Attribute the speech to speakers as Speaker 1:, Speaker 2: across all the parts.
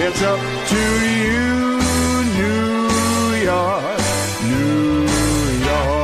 Speaker 1: It's up to you, New York, New York.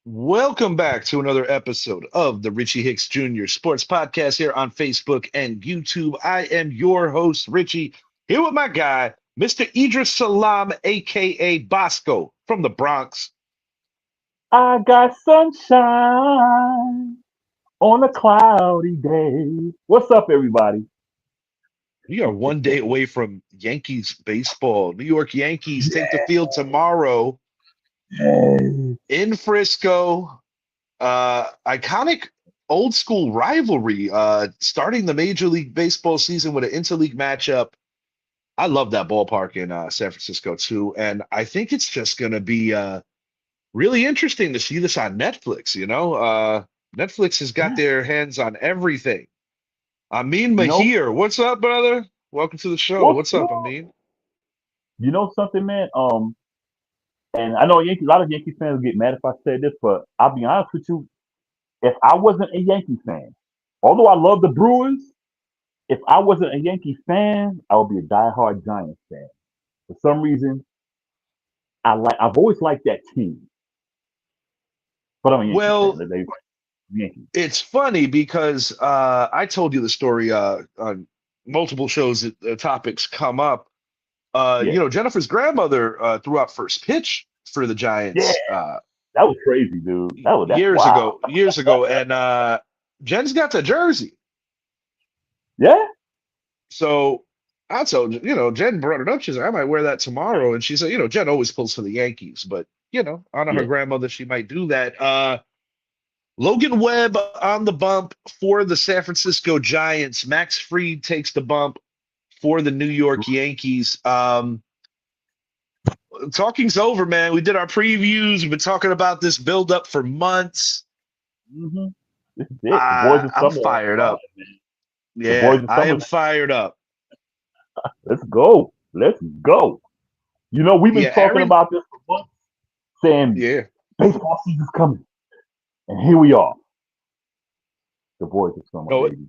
Speaker 2: Welcome back to another episode of the Richie Hicks Jr. Sports Podcast here on Facebook and YouTube. I am your host, Richie, here with my guy, Mr. Idris Salam, aka Bosco from the Bronx.
Speaker 3: I got sunshine on a cloudy day. What's up, everybody?
Speaker 2: We are one day away from Yankees baseball. New York Yankees take the field tomorrow in Frisco. Iconic old school rivalry, starting the Major League Baseball season with an interleague matchup. I love that ballpark in San Francisco too, and I think it's just going to be really interesting to see this on Netflix. Netflix has got their hands on everything. Amin Mahir, what's up, brother? Welcome to the show. What's up, Amin?
Speaker 3: You know something, man? And I know a lot of Yankee fans get mad if I say this, but I'll be honest with you. If I wasn't a Yankee fan, although I love the Brewers, if I wasn't a Yankee fan, I would be a diehard Giants fan. For some reason, I've always liked that team. But I'm a Yankee fan. Yankees.
Speaker 2: It's funny because I told you the story on multiple shows that topics come up. Jennifer's grandmother threw out first pitch for the Giants.
Speaker 3: Yeah. That was crazy, dude.
Speaker 2: Years ago. And Jen's got the jersey.
Speaker 3: Yeah.
Speaker 2: So I told Jen brought it up. She's like, I might wear that tomorrow. And she said, Jen always pulls for the Yankees, but honor her grandmother, she might do that. Logan Webb on the bump for the San Francisco Giants. Max Fried takes the bump for the New York Yankees. Talking's over, man. We did our previews. We've been talking about this build-up for months.
Speaker 3: Mm-hmm.
Speaker 2: I'm fired up. Yeah, I am fired up.
Speaker 3: Let's go. We've been talking about this for months, saying baseball season's coming. And here we are. The boys are summer, baby.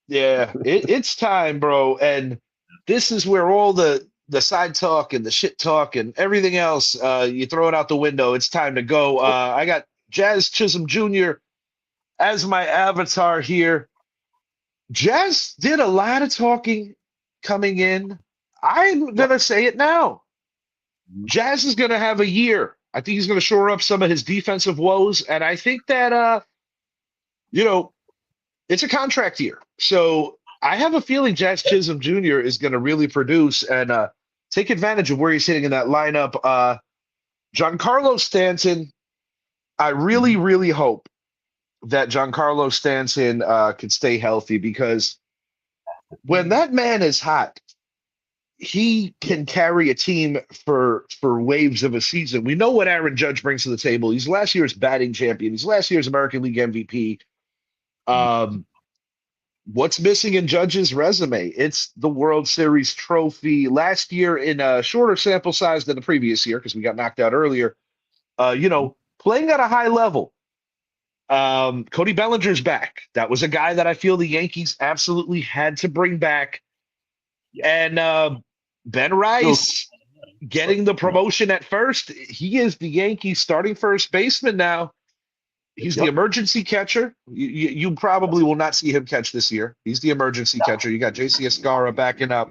Speaker 2: It's time, bro. And this is where all the side talk and the shit talk and everything else, you throw it out the window. It's time to go. I got Jazz Chisholm Jr. as my avatar here. Jazz did a lot of talking coming in. I'm going to say it now. Jazz is going to have a year. I think he's going to shore up some of his defensive woes. And I think that, it's a contract year. So I have a feeling Jazz Chisholm Jr. is going to really produce and take advantage of where he's hitting in that lineup. Giancarlo Stanton, I really, really hope that Giancarlo Stanton can stay healthy, because when that man is hot, he can carry a team for waves of a season. We know what Aaron Judge brings to the table. He's last year's batting champion. He's last year's American League MVP. What's missing in Judge's resume? It's the World Series trophy. Last year, in a shorter sample size than the previous year, because we got knocked out earlier, playing at a high level. Cody Bellinger's back. That was a guy that I feel the Yankees absolutely had to bring back.
Speaker 3: Yeah.
Speaker 2: And Ben Rice getting the promotion at first. He is the Yankees starting first baseman now. He's the emergency catcher. You probably will not see him catch this year. He's the emergency catcher. You got JC Escara backing up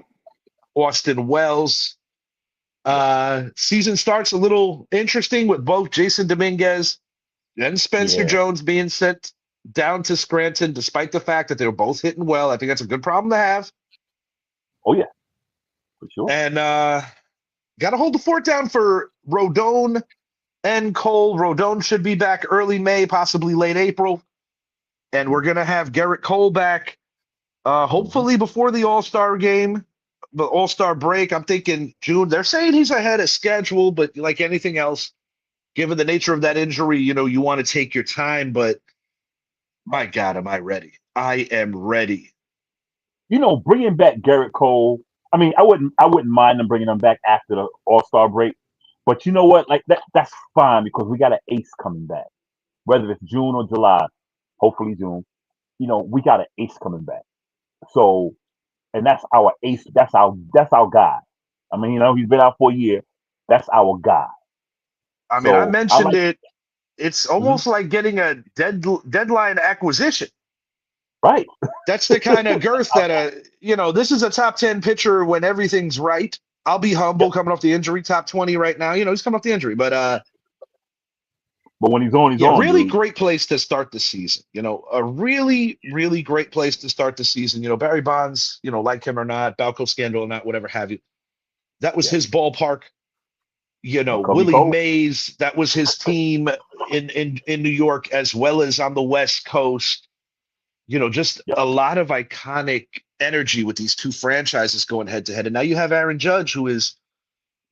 Speaker 2: Austin Wells. Season starts a little interesting with both Jason Dominguez and Spencer Jones being sent down to Scranton, despite the fact that they were both hitting well. I think that's a good problem to have.
Speaker 3: Oh, yeah. For sure.
Speaker 2: And got to hold the fort down for Rodon and Cole. Rodon should be back early May, possibly late April. And we're going to have Garrett Cole back hopefully before the All-Star game, the All-Star break. I'm thinking June. They're saying he's ahead of schedule, but like anything else, given the nature of that injury, you want to take your time. But my God, am I ready? I am ready.
Speaker 3: Bringing back Garrett Cole, I mean, I wouldn't mind them bringing him back after the All-Star break. But you know what? Like that's fine because we got an ace coming back. Whether it's June or July, hopefully June, we got an ace coming back. So, and that's our ace. That's our guy. I mean, he's been out for a year. That's our guy.
Speaker 2: I mean, I mentioned it. It's almost like getting a deadline acquisition.
Speaker 3: Right.
Speaker 2: That's the kind of girth that this is a top 10 pitcher when everything's right. I'll be humble coming off the injury, top 20 right now. He's coming off the injury, but
Speaker 3: when he's on,
Speaker 2: really
Speaker 3: dude.
Speaker 2: Great place to start the season. A really, really great place to start the season. Barry Bonds, like him or not, Balco scandal or not, whatever have you. That was his ballpark. Willie Mays, that was his team in New York as well as on the West Coast. Just a lot of iconic energy with these two franchises going head to head. And now you have Aaron Judge, who is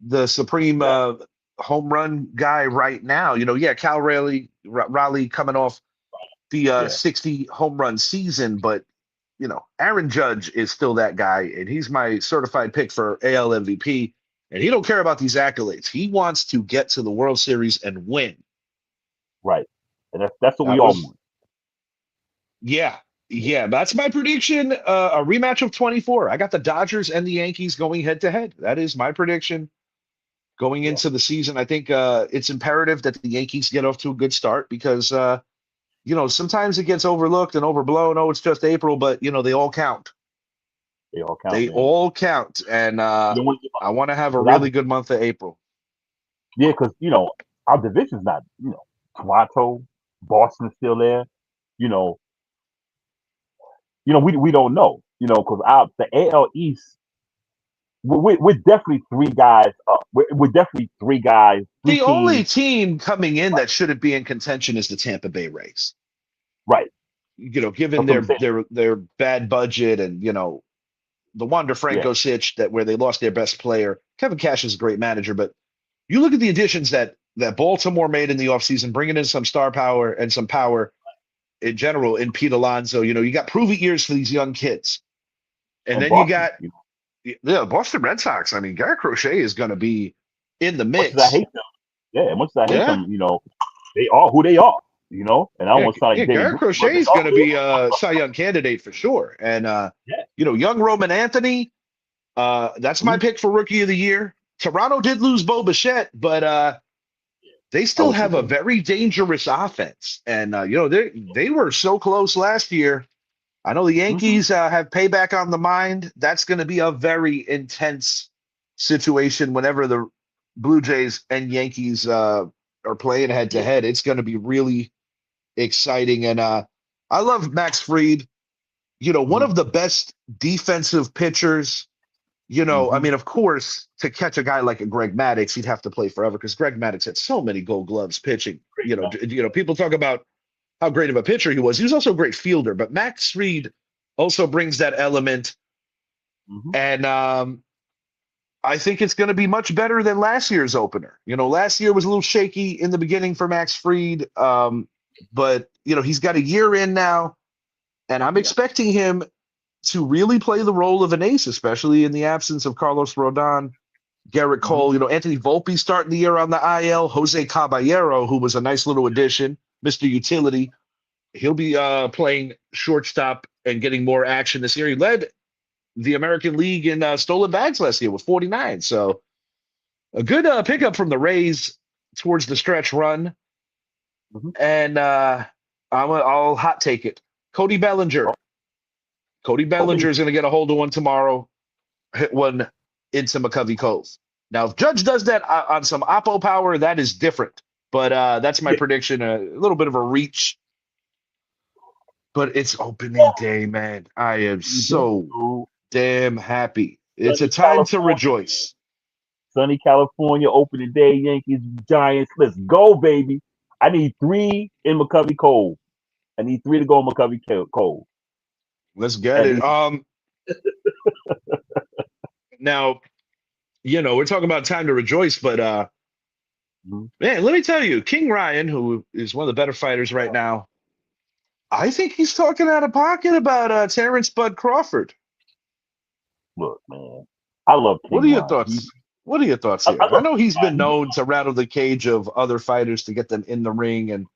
Speaker 2: the supreme home run guy right now. Cal Raleigh coming off the 60 home run season, but Aaron Judge is still that guy, and he's my certified pick for AL MVP. And he don't care about these accolades. He wants to get to the World Series and win.
Speaker 3: Right. And that's what we all want.
Speaker 2: Yeah, that's my prediction. A rematch of 24. I got the Dodgers and the Yankees going head to head. That is my prediction going into the season. I think it's imperative that the Yankees get off to a good start because, sometimes it gets overlooked and overblown. Oh, it's just April, but, they all count. They all count. And I want to have a really good month of April.
Speaker 3: Yeah, because, our division's not, Toronto, Boston's still there. We don't know, because the AL East, we're definitely three guys up. We're definitely three guys.
Speaker 2: The only team coming in that shouldn't be in contention is the Tampa Bay Rays.
Speaker 3: Right.
Speaker 2: Given their bad budget and, the Wander Franco sitch where they lost their best player. Kevin Cash is a great manager, but you look at the additions that Baltimore made in the offseason, bringing in some star power and some power in general in Pete Alonso. You got prove-it years for these young kids. And then
Speaker 3: Boston,
Speaker 2: you got Boston Red Sox. I mean, Garrett Crochet is going to be in the mix.
Speaker 3: Much as I hate them. Yeah, much as I hate them, they are who they are, and I almost sound like
Speaker 2: Garrett Crochet is going to be a Cy Young candidate for sure. And, young Roman Anthony, that's my pick for Rookie of the Year. Toronto did lose Bo Bichette, but they still have a very dangerous offense. And, they were so close last year. I know the Yankees have payback on the mind. That's going to be a very intense situation whenever the Blue Jays and Yankees are playing head to head. It's going to be really exciting. And I love Max Fried, one of the best defensive pitchers. I mean, of course, to catch a guy like a Greg Maddux, he'd have to play forever because Greg Maddux had so many Gold Gloves pitching. People talk about how great of a pitcher he was. He was also a great fielder, but Max Fried also brings that element. And I think it's going to be much better than last year's opener. Last year was a little shaky in the beginning for Max Fried, but he's got a year in now, and I'm expecting him to really play the role of an ace, especially in the absence of Carlos Rodon, Garrett Cole. Anthony Volpe starting the year on the IL, Jose Caballero, who was a nice little addition, Mr. Utility, He'll be playing shortstop and getting more action this year. He led the American League in stolen bags last year with 49. So a good pickup from the Rays towards the stretch run.
Speaker 3: Mm-hmm.
Speaker 2: And I'll hot take it. Cody Bellinger. Cody Bellinger is going to get a hold of one tomorrow, hit one into McCovey Cove. Now, if Judge does that on some Oppo power, that is different. But that's my prediction. A little bit of a reach. But it's opening day, man. I am so damn happy. It's a time to rejoice.
Speaker 3: Sunny California, opening day, Yankees, Giants. Let's go, baby. I need 3 in McCovey Cove. I need 3 to go in McCovey Cove.
Speaker 2: Let's get it. Now, we're talking about time to rejoice, but man, let me tell you, King Ryan, who is one of the better fighters right now, I think he's talking out of pocket about Terrence Bud Crawford.
Speaker 3: Look, man, I love King
Speaker 2: What are your
Speaker 3: Ryan.
Speaker 2: thoughts? What are your thoughts here? I know he's been known to rattle the cage of other fighters to get them in the ring, and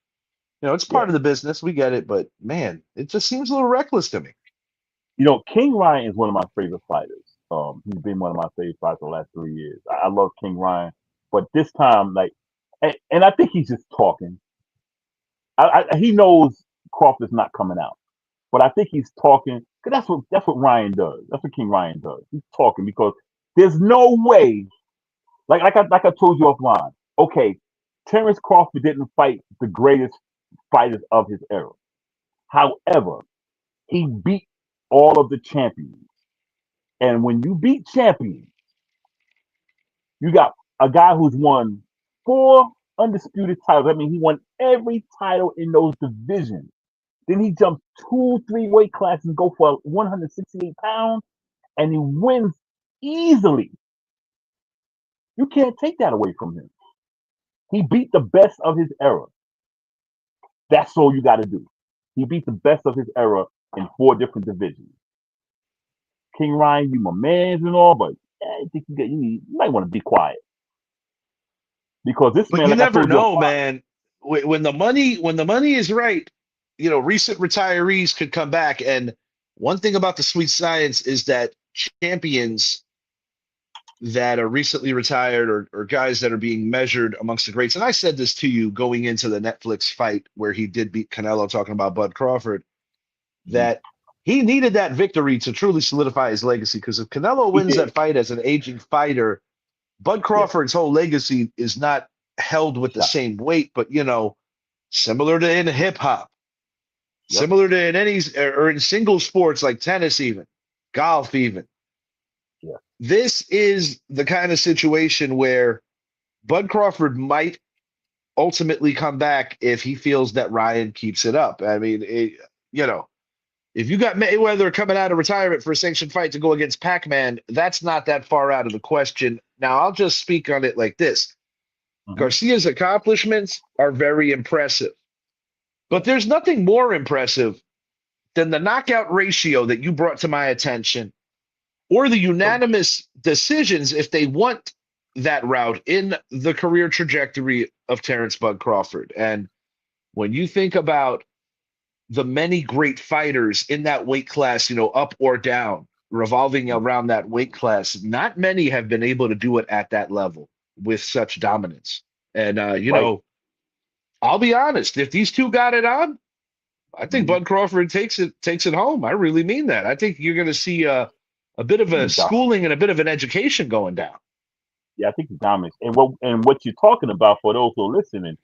Speaker 2: it's part of the business. We get it, but man, it just seems a little reckless to me.
Speaker 3: King Ryan is one of my favorite fighters. He's been one of my favorite fighters the last 3 years. I love King Ryan, but this time, and I think he's just talking. He knows Crawford's not coming out, but I think he's talking because that's what Ryan does. That's what King Ryan does. He's talking because there's no way. Like I told you offline. Okay, Terrence Crawford didn't fight the greatest fighters of his era. However, he beat all of the champions. And when you beat champions, you got a guy who's won 4 undisputed titles. I mean, he won every title in those divisions. Then he jumps 2, 3 weight classes and go for 168 pounds, and he wins easily. You can't take that away from him. He beat the best of his era. That's all you got to do. He beat the best of his era in 4 different divisions. King Ryan, you my man and all, but I think you might want to be quiet because this
Speaker 2: But
Speaker 3: man.
Speaker 2: You never know, man. When the money is right, recent retirees could come back. And one thing about the sweet science is that champions that are recently retired or guys that are being measured amongst the greats. And I said this to you going into the Netflix fight where he did beat Canelo, talking about Bud Crawford, that he needed that victory to truly solidify his legacy. Because if Canelo wins that fight as an aging fighter, Bud Crawford's whole legacy is not held with the same weight, but similar to in hip hop, similar to in single sports like tennis, even golf, even.
Speaker 3: Yeah.
Speaker 2: This is the kind of situation where Bud Crawford might ultimately come back if he feels that Ryan keeps it up. I mean, if you got Mayweather coming out of retirement for a sanctioned fight to go against Pac-Man, that's not that far out of the question. Now, I'll just speak on it like this. Garcia's accomplishments are very impressive, but there's nothing more impressive than the knockout ratio that you brought to my attention or the unanimous decisions if they want that route in the career trajectory of Terrence Bud Crawford. And when you think about the many great fighters in that weight class, up or down, revolving around that weight class, not many have been able to do it at that level with such dominance. And, I'll be honest, if these two got it on, I think Bud Crawford takes it home. I really mean that. I think you're going to see a bit of a schooling and a bit of an education going down.
Speaker 3: Yeah, I think he's dominant. And what you're talking about, for those who are listening,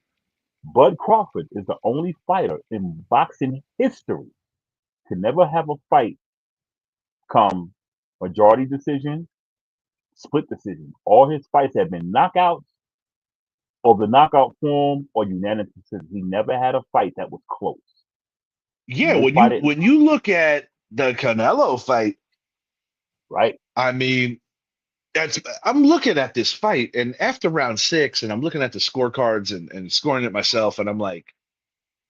Speaker 3: Bud Crawford is the only fighter in boxing history to never have a fight come majority decision, split decision. All his fights have been knockouts or the knockout form or unanimous decision. He never had a fight that was close.
Speaker 2: Yeah, when you look at the Canelo fight,
Speaker 3: right?
Speaker 2: I mean, I'm looking at this fight, and after round 6, and I'm looking at the scorecards and scoring it myself, and I'm like,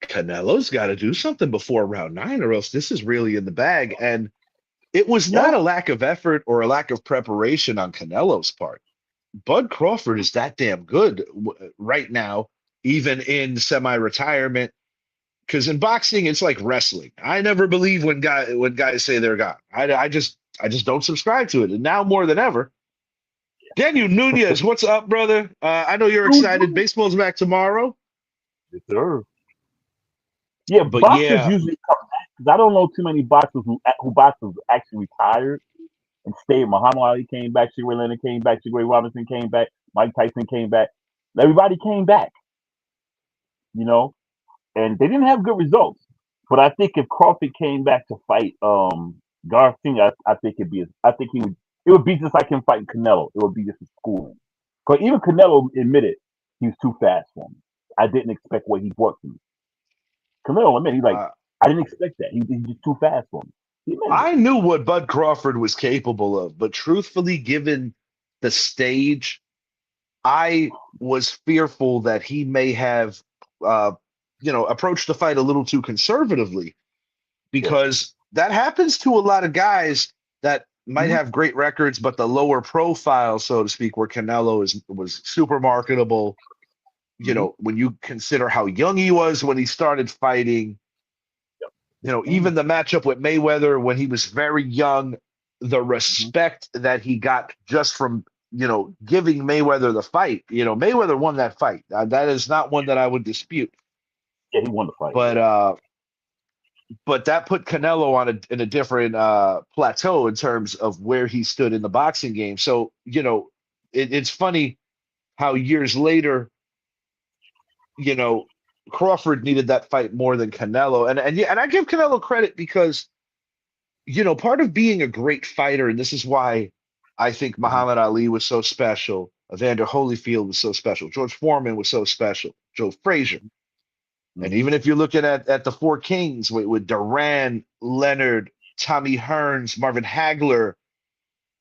Speaker 2: Canelo's got to do something before round 9, or else this is really in the bag. And it was not a lack of effort or a lack of preparation on Canelo's part. Bud Crawford is that damn good right now, even in semi-retirement. Because in boxing, it's like wrestling. I never believe when guys say they're gone. I just don't subscribe to it. And now more than ever, Daniel Nunez, what's up, brother? I know you're excited. Baseball's back tomorrow.
Speaker 3: Yes, sir. Yeah,
Speaker 2: But
Speaker 3: boxers
Speaker 2: yeah,
Speaker 3: usually come back because I don't know too many boxers who boxers actually retired and stayed. Muhammad Ali came back, Sugar Leonard came back, Sugar Ray Robinson came back, Mike Tyson came back. Everybody came back, you know, and they didn't have good results. But I think if Crawford came back to fight Garcia, I think I think it would be just like him fighting Canelo. It would be just a schooling. Because even Canelo admitted he was too fast for me. I didn't expect what he brought to me. Canelo admitted he's like,
Speaker 2: uh,
Speaker 3: I didn't expect that. He's just too fast for me. He admitted it.
Speaker 2: I knew what Bud Crawford was capable of, but truthfully, given the stage, I was fearful that he may have, uh, approached the fight a little too conservatively
Speaker 3: Yeah.
Speaker 2: because that happens to a lot of guys that might
Speaker 3: Mhm.
Speaker 2: have great records, but the lower profile, so to speak, where Canelo was super marketable.
Speaker 3: Mhm.
Speaker 2: When you consider how young he was when he started fighting,
Speaker 3: Mhm.
Speaker 2: even the matchup with Mayweather when he was very young, the
Speaker 3: Mhm.
Speaker 2: respect that he got just from, giving Mayweather the fight. Mayweather won that fight. That is not one that I would dispute.
Speaker 3: Yeah, he won the fight.
Speaker 2: But
Speaker 3: Yeah.
Speaker 2: that put Canelo in a different plateau in terms of where he stood in the boxing game. So, it's funny how years later, you know, Crawford needed that fight more than Canelo. And yeah, and I give Canelo credit because part of being a great fighter, and this is why I think
Speaker 3: Mhm.
Speaker 2: Muhammad Ali was so special, Evander Holyfield was so special, George Foreman was so special, Joe Frazier. And
Speaker 3: Mhm.
Speaker 2: even if you're looking at the Four Kings with Duran, Leonard, Tommy Hearns, Marvin Hagler,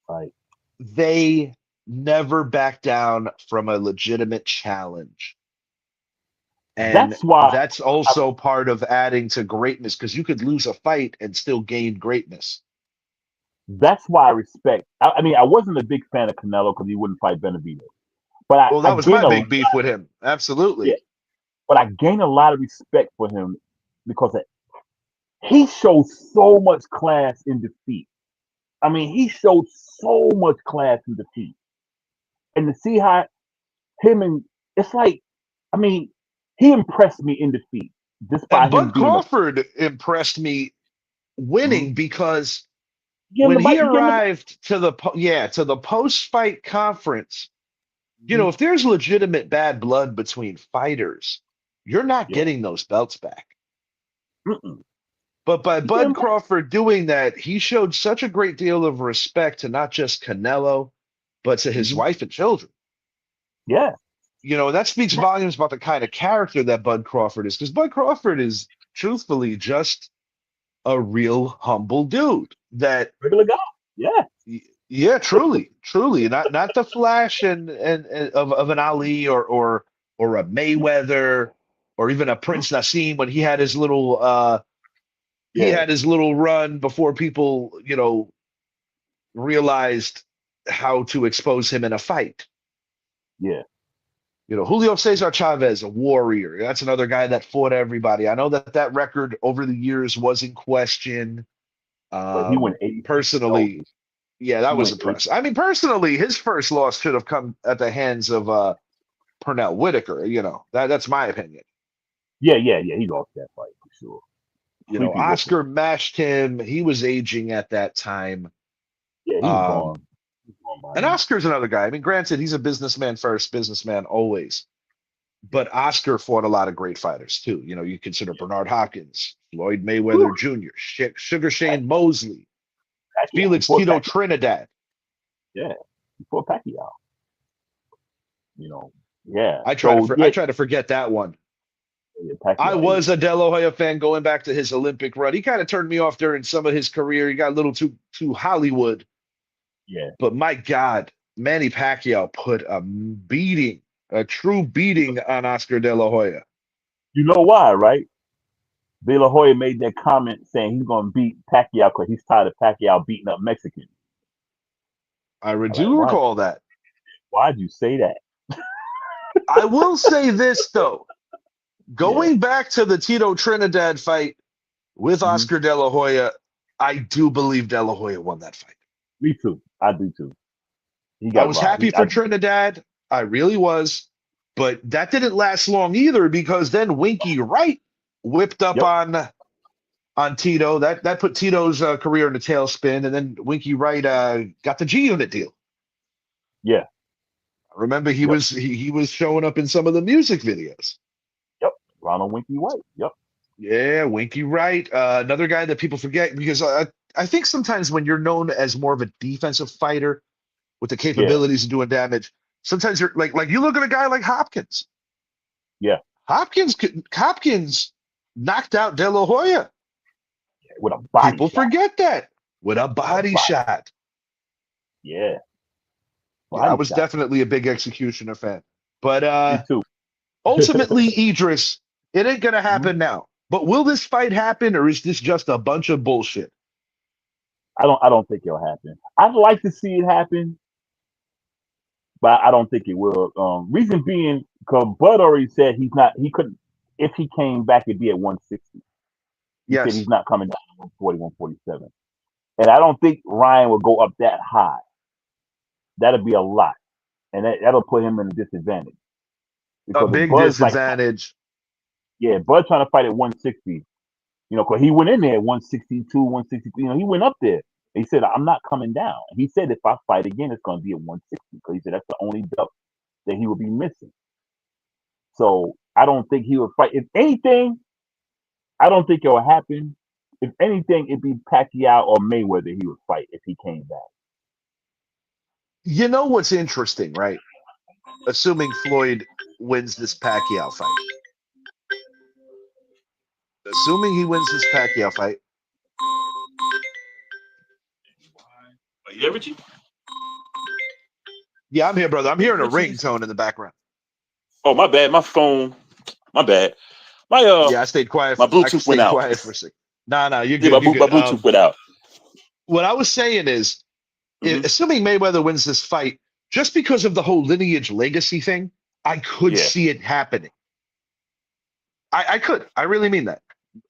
Speaker 3: Right.
Speaker 2: they never back down from a legitimate challenge. And
Speaker 3: That's why.
Speaker 2: that's
Speaker 3: I,
Speaker 2: also part of adding to greatness because you could lose a fight and still gain greatness.
Speaker 3: that's why I respect. I mean, I wasn't a big fan of Canelo because he wouldn't fight Benavidez, but
Speaker 2: Well,
Speaker 3: I
Speaker 2: that was
Speaker 3: gained
Speaker 2: my
Speaker 3: a
Speaker 2: big beef with him.
Speaker 3: yeah,
Speaker 2: Absolutely.
Speaker 3: but I gained a lot of respect for him because he showed so much class in defeat. I mean, he showed so much class in defeat, and to see how him and it's like, I mean, he impressed me in defeat just by
Speaker 2: And
Speaker 3: him
Speaker 2: Bud
Speaker 3: being a.
Speaker 2: Crawford impressed me
Speaker 3: Mhm.
Speaker 2: winning because
Speaker 3: Give him
Speaker 2: when
Speaker 3: the
Speaker 2: he
Speaker 3: mic. Give him the.
Speaker 2: arrived to the post-fight conference,
Speaker 3: Mhm.
Speaker 2: if there's legitimate bad blood between fighters, you're not
Speaker 3: Yeah.
Speaker 2: getting those belts back.
Speaker 3: Mm-mm.
Speaker 2: But by
Speaker 3: He gave him
Speaker 2: Bud
Speaker 3: back.
Speaker 2: Crawford doing that, he showed such a great deal of respect to not just Canelo, but to his
Speaker 3: Mhm.
Speaker 2: wife and children.
Speaker 3: Yeah.
Speaker 2: That speaks volumes about the kind of character that Bud Crawford is, because Bud Crawford is truthfully just a real humble dude that
Speaker 3: Regular guy. Yeah.
Speaker 2: yeah, truly not the flash and of an Ali or a Mayweather or even a Prince Nassim when he
Speaker 3: Yeah.
Speaker 2: had his little run before people realized how to expose him in a fight.
Speaker 3: Yeah.
Speaker 2: Julio Cesar Chavez, a warrior. That's another guy that fought everybody. I know that record over the years was in question.
Speaker 3: But he went 86 and 0.
Speaker 2: Personally, yeah, that
Speaker 3: He
Speaker 2: was
Speaker 3: went 8.
Speaker 2: impressive. I mean, personally, his first loss should have come at the hands of Pernell Whitaker. That's my opinion.
Speaker 3: Yeah, yeah, yeah. He lost that fight for sure. Sleepy whooping.
Speaker 2: Oscar mashed him. He was aging at that time.
Speaker 3: Yeah, he was
Speaker 2: Um,
Speaker 3: gone. He was gone by
Speaker 2: and
Speaker 3: then.
Speaker 2: Oscar's another guy. I mean, granted, he's a businessman first, businessman always.
Speaker 3: Yeah.
Speaker 2: But Oscar fought a lot of great fighters too. You consider Bernard Hopkins, Floyd
Speaker 3: Whew.
Speaker 2: Mayweather Jr., Sugar Shane Mosley,
Speaker 3: Pacquiao.
Speaker 2: Felix Tito Trinidad.
Speaker 3: Yeah. Before Pacquiao. You know. Yeah.
Speaker 2: I try to forget that one.
Speaker 3: Yeah,
Speaker 2: I
Speaker 3: Pacquiao.
Speaker 2: was a De La Hoya fan going back to his Olympic run. He kind of turned me off during some of his career. He got a little too Hollywood.
Speaker 3: Yeah.
Speaker 2: But my God, Manny Pacquiao put a true beating on Oscar De La Hoya.
Speaker 3: You know why, right? De La Hoya made that comment saying he's gonna beat Pacquiao because he's tired of Pacquiao beating up Mexicans.
Speaker 2: I
Speaker 3: I'm like,
Speaker 2: do recall that.
Speaker 3: why'd you say that?
Speaker 2: I will say this though. Going back to the Tito Trinidad fight with Oscar De La Hoya, I do believe De La Hoya won that fight.
Speaker 3: Me too. I do too.
Speaker 2: I was happy for Trinidad. I really was. But that didn't last long either, because then Winky Wright whipped up on Tito. That put Tito's career in a tailspin, and then Winky Wright got the G-Unit deal.
Speaker 3: Yeah.
Speaker 2: Remember, he was showing up in some of the music videos.
Speaker 3: Yep. Ronald Winky Wright. Yep.
Speaker 2: Yeah, Winky Wright. Another guy that people forget, because I think sometimes when you're known as more of a defensive fighter with the capabilities of doing damage, sometimes you're like you look at a guy like Hopkins.
Speaker 3: Yeah.
Speaker 2: Hopkins knocked out De La Hoya.
Speaker 3: With a body
Speaker 2: People
Speaker 3: shot.
Speaker 2: forget that. With a body shot.
Speaker 3: Yeah.
Speaker 2: I was definitely a big Executioner fan. But
Speaker 3: Me too.
Speaker 2: ultimately, Idris, it ain't gonna happen now. But will this fight happen, or is this just a bunch of bullshit?
Speaker 3: I don't think it'll happen. I'd like to see it happen, but I don't think it will. Reason being, because Bud already said he couldn't, if he came back, it'd be at 160. He said he's not coming down to 140, 147. And I don't think Ryan will go up that high. That'll be a lot. And that'll put him in a disadvantage.
Speaker 2: A big disadvantage.
Speaker 3: Bud trying to fight at 160. Because he went in there at 162, 163. He went up there. He said, I'm not coming down. He said, if I fight again, it's going to be at 160. Because he said that's the only belt that he will be missing. So I don't think he would fight. If anything, I don't think it will happen. If anything, it'd be Pacquiao or Mayweather he would fight if he came back.
Speaker 2: You know what's interesting, right? Assuming Floyd wins this Pacquiao fight. Assuming he wins this Pacquiao fight.
Speaker 3: Are you there, Richie?
Speaker 2: Yeah, I'm here, brother. I'm hearing a ringtone in the background.
Speaker 3: Oh, my bad. My phone. My bad.
Speaker 2: I stayed quiet.
Speaker 3: My Bluetooth went out.
Speaker 2: Quiet for a second. No, you're good.
Speaker 3: My Bluetooth went out.
Speaker 2: What I was saying is, assuming Mayweather wins this fight, just because of the whole lineage legacy thing, I could see it happening. I could. I really mean that.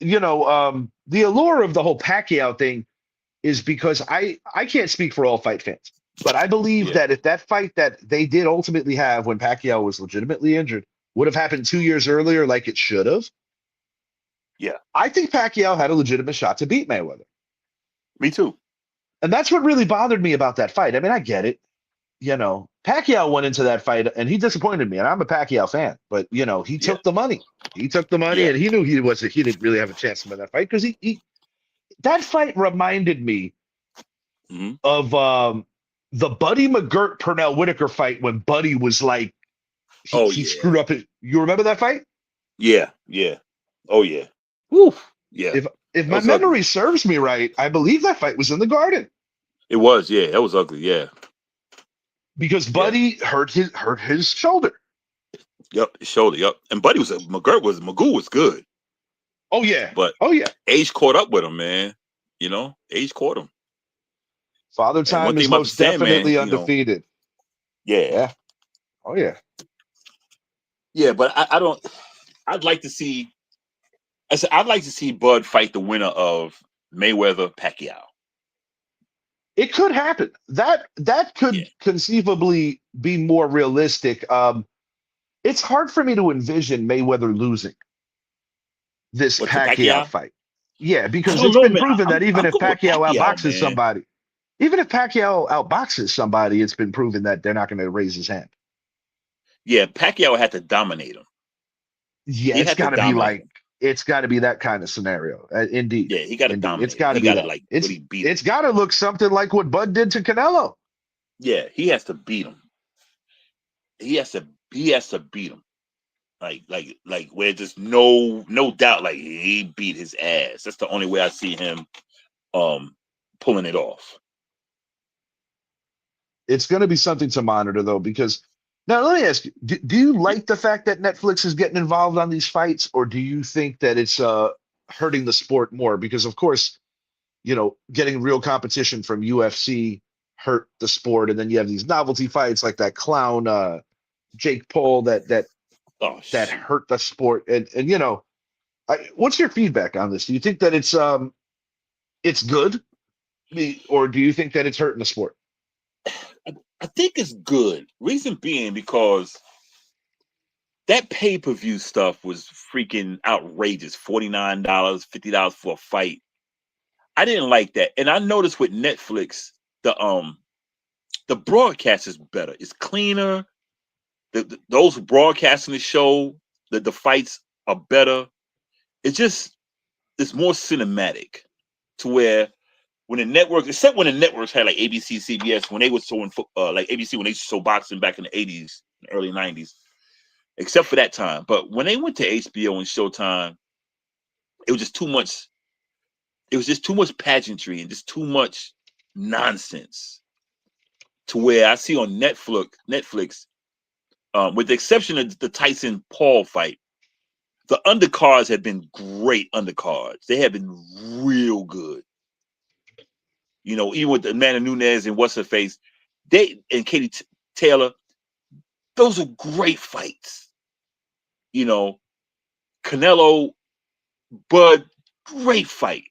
Speaker 2: The allure of the whole Pacquiao thing is because I can't speak for all fight fans, but I believe that if that fight that they did ultimately have when Pacquiao was legitimately injured would have happened 2 years earlier like it should have, I think Pacquiao had a legitimate shot to beat Mayweather.
Speaker 3: Me too.
Speaker 2: And that's what really bothered me about that fight. I mean, I get it. Pacquiao went into that fight and he disappointed me, and I'm a Pacquiao fan, but he took the money. He took the money, and he knew he didn't really have a chance to win that fight, because that fight reminded me of the Buddy McGirt Pernell Whitaker fight when Buddy was like he screwed up his. You remember that fight?
Speaker 3: Yeah. Oh yeah. Woo. Yeah.
Speaker 2: If my memory serves me right, I believe that fight was in the Garden.
Speaker 3: It was, yeah. That was ugly, yeah.
Speaker 2: Because Buddy hurt his shoulder.
Speaker 3: Yep, his shoulder. Yep. And Buddy Magoo was good.
Speaker 2: Oh yeah.
Speaker 3: But age caught up with him, man. Age caught him.
Speaker 2: Father Time is most definitely undefeated.
Speaker 3: Yeah.
Speaker 2: Oh yeah.
Speaker 3: Yeah, but I don't. I'd like to see Bud fight the winner of Mayweather Pacquiao.
Speaker 2: It could happen. That could conceivably be more realistic. It's hard for me to envision Mayweather losing this Pacquiao fight. Yeah, because it's been proven that even if Pacquiao outboxes somebody, it's been proven that they're not going to raise his hand.
Speaker 3: Yeah, Pacquiao had to dominate him.
Speaker 2: Yeah, it's got to be that kind of scenario. Indeed.
Speaker 3: Yeah, he got to dominate.
Speaker 2: It's got to be that. It's got to look something like what Bud did to Canelo.
Speaker 3: Yeah, he has to beat him. He has to beat him. Like where there's no doubt, like he beat his ass. That's the only way I see him pulling it off.
Speaker 2: It's going to be something to monitor, though, because now let me ask you, do you like the fact that Netflix is getting involved on these fights, or do you think that it's hurting the sport more? Because, of course, getting real competition from UFC hurt the sport, and then you have these novelty fights like that clown Jake Paul that
Speaker 4: Oh
Speaker 2: that
Speaker 4: shoot.
Speaker 2: hurt the sport? And what's your feedback on this? Do you think that it's good, or do you think that it's hurting the sport?
Speaker 4: I think it's good. Reason being because that pay-per-view stuff was freaking outrageous. $49, $50 for a fight. I didn't like that. And I noticed with Netflix, the broadcast is better. It's cleaner. Those broadcasting the show, the fights are better. It's more cinematic to where when the network, except when the networks had like ABC, CBS, when they were showing like ABC when they show boxing back in the 80s, early 90s, except for that time. But when they went to HBO and Showtime, it was just too much. It was just too much pageantry and just too much nonsense. To where I see on Netflix, with the exception of the Tyson Paul fight, the undercards have been great undercards. They have been real good. Even with the Amanda Nunes and what's her face, and Katie Taylor, those are great fights. Canelo, Bud, great fight.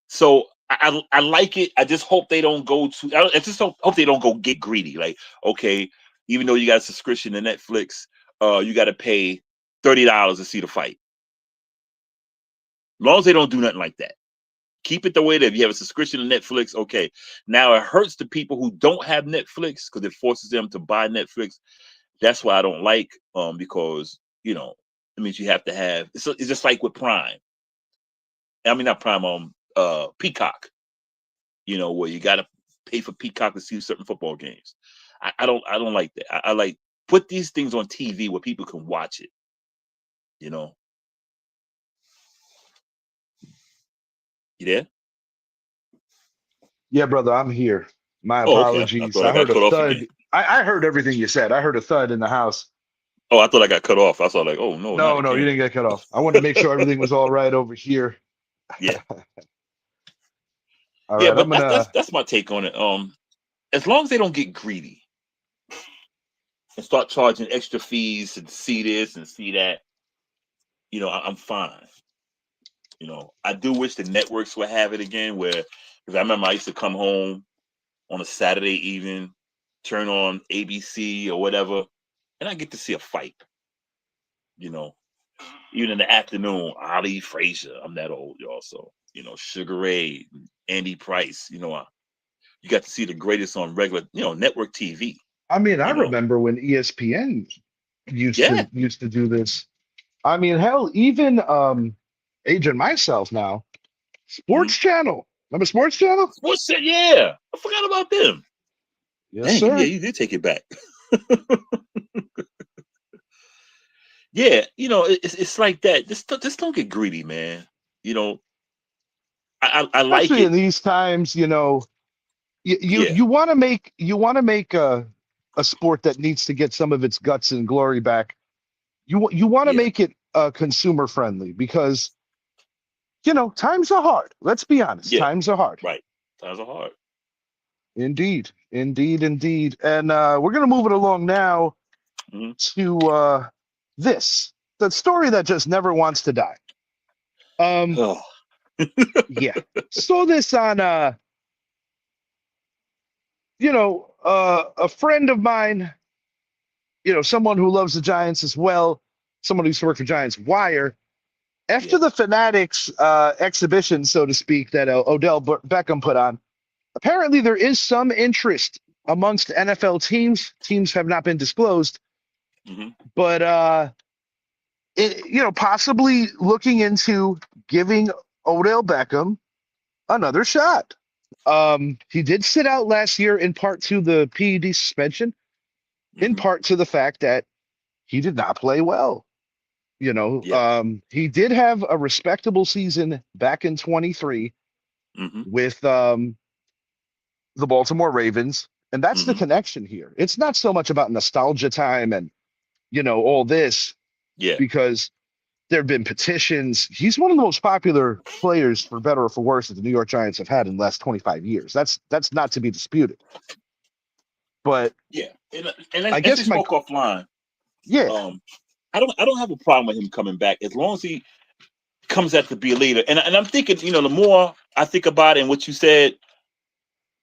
Speaker 4: So I like it. I just hope they don't go too. I just hope they don't go get greedy. Like, okay, even though you got a subscription to Netflix, you got to pay $30 to see the fight. As long as they don't do nothing like that, keep it the way that if you have a subscription to Netflix, okay. Now it hurts the people who don't have Netflix because it forces them to buy Netflix. That's why I don't like because it means you have to have. It's just like with Prime. I mean, not Prime. Peacock. Where you got to pay for Peacock to see certain football games. I don't like that. I like put these things on TV where people can watch it. You there?
Speaker 2: Yeah, brother, I'm here. My
Speaker 4: Oh, okay. I
Speaker 2: apologies.
Speaker 4: thought I
Speaker 2: I
Speaker 4: got
Speaker 2: heard a
Speaker 4: cut off again.
Speaker 2: thud. I heard everything you said. I heard a thud in the house.
Speaker 4: Oh, I thought I got cut off. I was like, oh no, not
Speaker 2: No, you
Speaker 4: again.
Speaker 2: didn't get cut off. I wanted to make sure everything was all right over here.
Speaker 4: Yeah.
Speaker 2: All
Speaker 4: Yeah,
Speaker 2: right, I'm
Speaker 4: but
Speaker 2: gonna.
Speaker 4: that's my take on it. As long as they don't get greedy and start charging extra fees to see this and see that, I'm fine. I do wish the networks would have it again, because I remember I used to come home on a Saturday evening, turn on ABC or whatever, and I get to see a fight. Even in the afternoon, Ali Frazier, I'm that old, y'all. So Sugar Ray, Andy Price, you got to see the greatest on regular, network TV.
Speaker 2: I mean, I
Speaker 4: You know,
Speaker 2: remember when ESPN used
Speaker 4: yeah.
Speaker 2: to do this. I mean, hell, even aging myself now. Sports Channel. Remember Sports Channel?
Speaker 4: Sports Center, yeah. I forgot about them.
Speaker 2: Yes,
Speaker 4: Dang, yeah,
Speaker 2: sir.
Speaker 4: you did take it back. Yeah, it's like that. Just don't get greedy, man. I like
Speaker 2: Especially in
Speaker 4: it.
Speaker 2: these times,
Speaker 4: Yeah,
Speaker 2: you want to make a sport that needs to get some of its guts and glory back. You want to
Speaker 4: yeah,
Speaker 2: make it consumer friendly because times are hard. Let's be honest,
Speaker 4: yeah.
Speaker 2: times are hard.
Speaker 4: Right. Times are hard.
Speaker 2: Indeed, indeed, indeed. And we're gonna move it along now
Speaker 4: Hmm.
Speaker 2: to the story that just never wants to die. Um,
Speaker 4: Oh,
Speaker 2: yeah. Saw this on a friend of mine, someone who loves the Giants as well, someone who used to work for Giants Wire. After
Speaker 4: yeah.
Speaker 2: the Fanatics exhibition, so to speak, that Odell Beckham put on, apparently there is some interest amongst NFL teams. Teams have not been disclosed,
Speaker 4: Hmm.
Speaker 2: but possibly looking into giving Odell Beckham another shot. He did sit out last year in part to the PED suspension, in
Speaker 4: Hmm.
Speaker 2: part to the fact that he did not play well.
Speaker 4: Yeah.
Speaker 2: He did have a respectable season back in 23
Speaker 4: Hmm.
Speaker 2: with the Baltimore Ravens. And that's the
Speaker 4: Hmm.
Speaker 2: connection here. It's not so much about nostalgia time and, all this,
Speaker 4: Yeah.
Speaker 2: because there have been petitions. He's one of the most popular players, for better or for worse, that the New York Giants have had in the last 25 years. That's not to be disputed. But
Speaker 4: Yeah. And
Speaker 2: I
Speaker 4: as we
Speaker 2: guess
Speaker 4: spoke offline,
Speaker 2: yeah,
Speaker 4: um, I don't have a problem with him coming back as long as he comes out to be a leader. And I'm thinking, the more I think about it and what you said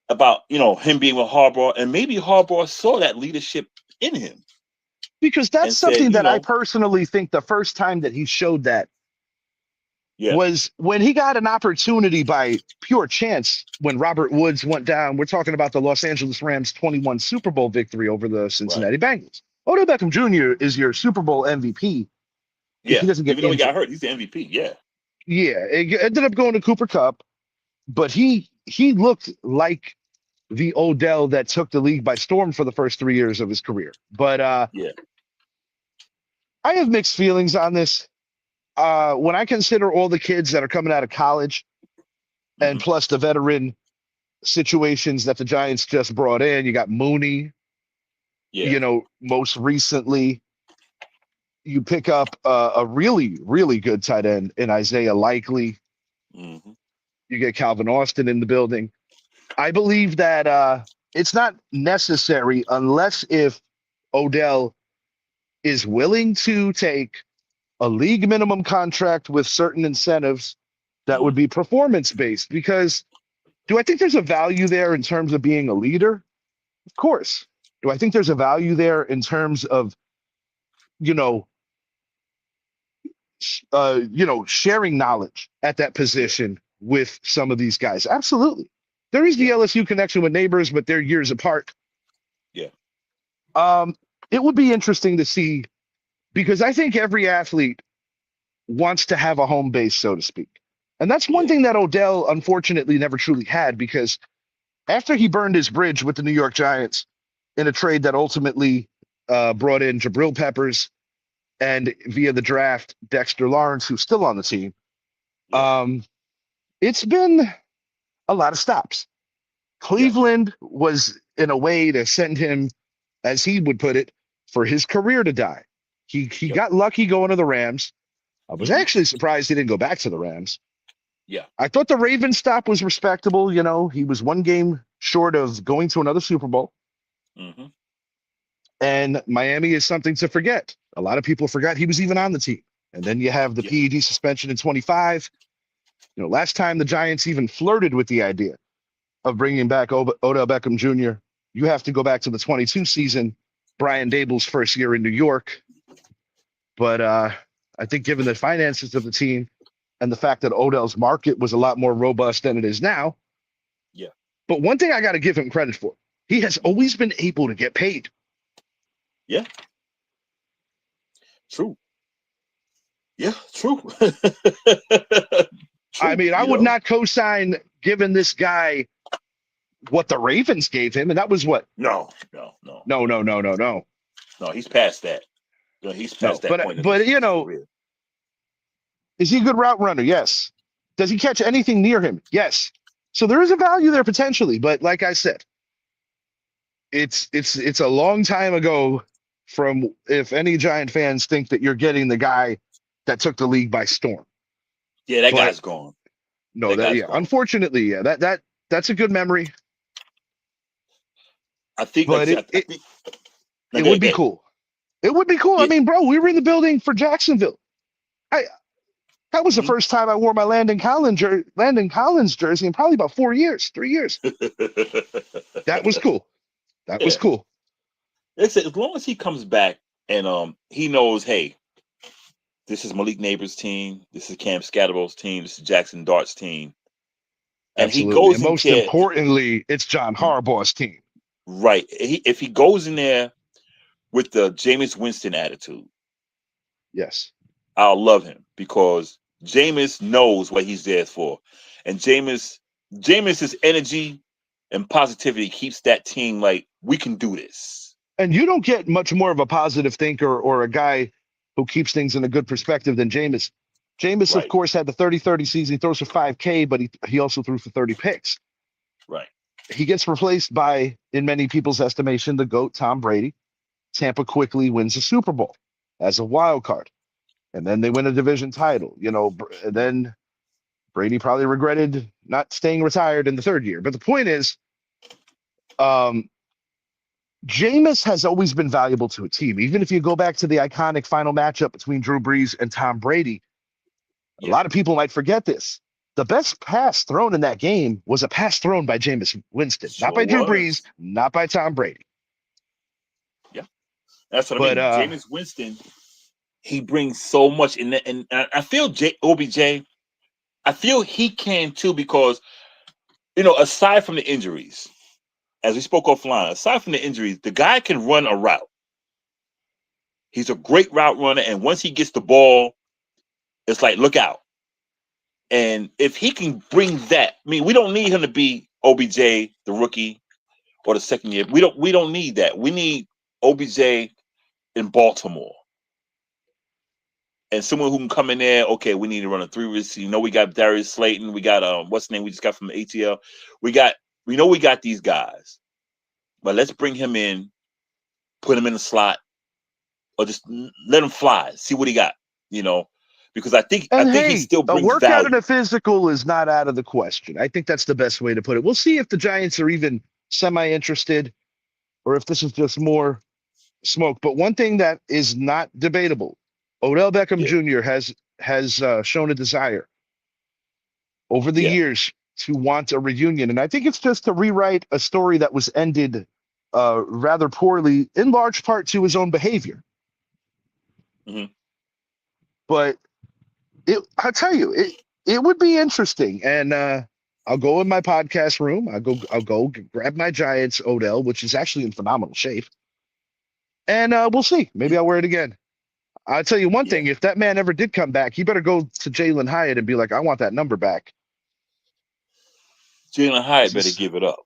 Speaker 4: about, him being with Harbaugh, and maybe Harbaugh saw that leadership in him.
Speaker 2: Because that's
Speaker 4: and said,
Speaker 2: something that I personally think the first time that he showed that was when he got an opportunity by pure chance when Robert Woods went down. We're talking about the Los Angeles Rams 21 Super Bowl victory over the Cincinnati Bengals. Odell Beckham Jr. is your Super Bowl MVP.
Speaker 4: Yeah,
Speaker 2: he doesn't get
Speaker 4: even though he
Speaker 2: injured.
Speaker 4: got hurt, he's the MVP. Yeah.
Speaker 2: Yeah, it ended up going to Cooper Kupp, but he looked like the Odell that took the league by storm for the first 3 years of his career. But I have mixed feelings on this. When I consider all the kids that are coming out of college, and plus the veteran situations that the Giants just brought in, you got Mooney. Most recently, you pick up a really, really good tight end in Isaiah Likely. You get Calvin Austin in the building. I believe that it's not necessary unless if Odell is willing to take a league minimum contract with certain incentives that would be performance based. Because do I think there's a value there in terms of being a leader? Of course. Do I think there's a value there in terms of, sharing knowledge at that position with some of these guys? Absolutely. There is the LSU connection with neighbors, but they're years apart.
Speaker 4: Yeah.
Speaker 2: It would be interesting to see, because I think every athlete wants to have a home base, so to speak. And that's one thing that Odell, unfortunately, never truly had, because after he burned his bridge with the New York Giants in a trade that ultimately brought in Jabril Peppers and via the draft, Dexter Lawrence, who's still on the team, it's been a lot of stops. Cleveland was in a way to send him, as he would put it, for his career to die. He got lucky going to the Rams. I was actually surprised he didn't go back to the Rams.
Speaker 4: Yeah.
Speaker 2: I thought the Ravens stop was respectable. He was one game short of going to another Super Bowl. And Miami is something to forget. A lot of people forgot he was even on the team. And then you have the PED suspension in 25. Last time the Giants even flirted with the idea of bringing back Odell Beckham Jr., you have to go back to the 22 season, Brian Dable's first year in New York. But I think given the finances of the team and the fact that Odell's market was a lot more robust than it is now.
Speaker 4: Yeah.
Speaker 2: But one thing I got to give him credit for, he has always been able to get paid.
Speaker 4: Yeah. True. Yeah, true.
Speaker 2: I mean, I would not co-sign giving this guy what the Ravens gave him, and that was what?
Speaker 4: No.
Speaker 2: No.
Speaker 4: No, he's past that. He's past that point.
Speaker 2: But is he a good route runner? Yes. Does he catch anything near him? Yes. So there is a value there potentially, but like I said, it's a long time ago from if any Giant fans think that you're getting the guy that took the league by storm.
Speaker 4: Yeah, that guy's gone.
Speaker 2: No, gone. Unfortunately, that's a good memory.
Speaker 4: I think,
Speaker 2: but it would be cool. It would be cool. Yeah. I mean, bro, we were in the building for Jacksonville. That was the first time I wore my Landon Collins jersey in probably about 3 years. That was cool. That was cool.
Speaker 4: Listen, as long as he comes back and he knows, hey, this is Malik Neighbors' team, this is Cam Scatterbo's team, this is Jackson Dart's team. And
Speaker 2: absolutely.
Speaker 4: He goes
Speaker 2: and most importantly, it's John Harbaugh's team.
Speaker 4: Right. If he goes in there with the Jameis Winston attitude,
Speaker 2: yes,
Speaker 4: I'll love him because Jameis knows what he's there for. And Jameis's energy and positivity keeps that team like, we can do this.
Speaker 2: And you don't get much more of a positive thinker or a guy who keeps things in a good perspective than Jameis. Jameis, of course, had the 30-30 season. He throws for 5K, but he also threw for 30 picks.
Speaker 4: Right.
Speaker 2: He gets replaced by, in many people's estimation, the GOAT, Tom Brady. Tampa quickly wins a Super Bowl as a wild card. And then they win a division title. And then Brady probably regretted not staying retired in the third year. But the point is, Jameis has always been valuable to a team. Even if you go back to the iconic final matchup between Drew Brees and Tom Brady, a lot of people might forget this. The best pass thrown in that game was a pass thrown by Jameis Winston, not by Drew Brees, not by Tom Brady.
Speaker 4: Yeah, that's what I mean. Jameis Winston, he brings so much in that, and I feel OBJ. I feel he can too because, aside from the injuries, as we spoke offline, aside from the injuries, the guy can run a route. He's a great route runner, and once he gets the ball, it's like, look out. And if he can bring that, I mean, we don't need him to be OBJ, the rookie, or the second year. We don't need that. We need OBJ in Baltimore. And someone who can come in there, okay, we need to run a 3-receiver. We got Darius Slayton. We got what's the name we just got from the ATL. We got these guys. But let's bring him in, put him in the slot, or just let him fly, see what he got, because I think he still brings
Speaker 2: a workout
Speaker 4: value.
Speaker 2: and a physical is not out of the question. I think that's the best way to put it. We'll see if the Giants are even semi-interested or if this is just more smoke. But one thing that is not debatable, Odell Beckham Jr. has shown a desire over the years to want a reunion. And I think it's just to rewrite a story that was ended rather poorly, in large part to his own behavior.
Speaker 4: Mm-hmm.
Speaker 2: But I'll tell you, it would be interesting. And I'll go in my podcast room. I'll go grab my Giants Odell, which is actually in phenomenal shape. And we'll see. Maybe I'll wear it again. I'll tell you one thing. If that man ever did come back, he better go to Jalen Hyatt and be like, I want that number back.
Speaker 4: Jalen Hyatt better give it up.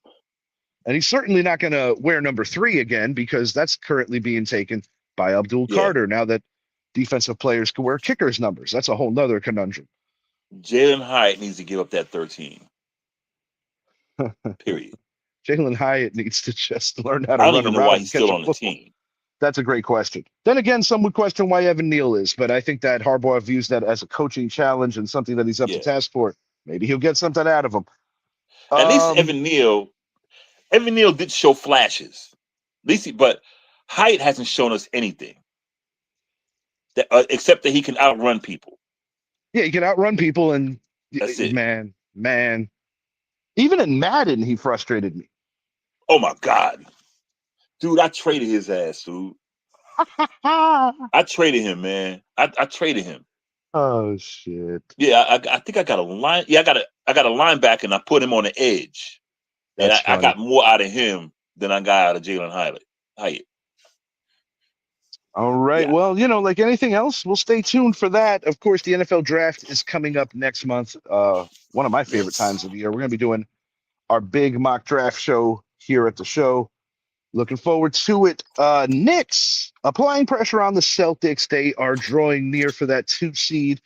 Speaker 2: And he's certainly not going to wear number 3 again because that's currently being taken by Abdul Carter now that defensive players can wear kickers' numbers. That's a whole nother conundrum.
Speaker 4: Jalen Hyatt needs to give up that 13. Period.
Speaker 2: Jalen Hyatt needs to just learn how to
Speaker 4: I
Speaker 2: run
Speaker 4: don't even know why he's still on the team.
Speaker 2: That's a great question. Then again, some would question why Evan Neal is, but I think that Harbaugh views that as a coaching challenge and something that he's up to task for. Maybe he'll get something out of him.
Speaker 4: At least Evan Neal did show flashes. At least, but Hyatt hasn't shown us anything that, except that he can outrun people.
Speaker 2: Yeah, he can outrun people, and
Speaker 4: that's it.
Speaker 2: Man. Even in Madden, he frustrated me.
Speaker 4: Oh my God. Dude, I traded his ass, dude. I traded him, man. I traded him.
Speaker 2: Oh shit.
Speaker 4: Yeah, I think I got a line. Yeah, I got a linebacker and I put him on the edge. And I got more out of him than I got out of Jalen Hyatt.
Speaker 2: All right. Yeah. Well, like anything else, we'll stay tuned for that. Of course, the NFL draft is coming up next month. One of my favorite times of the year. We're going to be doing our big mock draft show here at the show. Looking forward to it. Knicks applying pressure on the Celtics. They are drawing near for that 2 seed.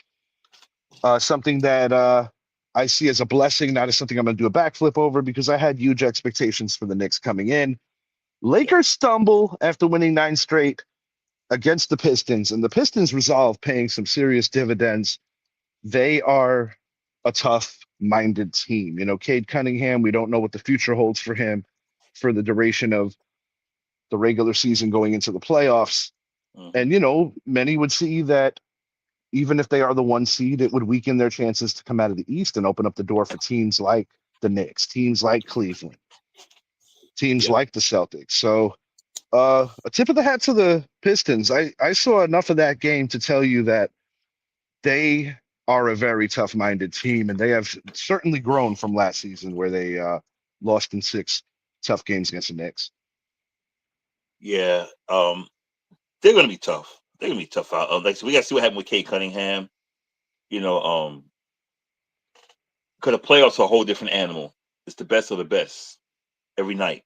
Speaker 2: Something that I see as a blessing, not as something I'm going to do a backflip over because I had huge expectations for the Knicks coming in. Lakers stumble after winning 9 straight against the Pistons, and the Pistons resolve paying some serious dividends. They are a tough-minded team. Cade Cunningham, we don't know what the future holds for him for the duration of the regular season going into the playoffs. Mm-hmm. And, many would see that even if they are the 1 seed, it would weaken their chances to come out of the East and open up the door for teams like the Knicks, teams like Cleveland, teams like the Celtics. So a tip of the hat to the Pistons. I saw enough of that game to tell you that they are a very tough-minded team, and they have certainly grown from last season where they lost in 6 tough games against the Knicks.
Speaker 4: Yeah, they're going to be tough. They're going to be tough out. So we got to see what happened with Cade Cunningham. Because the playoffs are a whole different animal. It's the best of the best every night.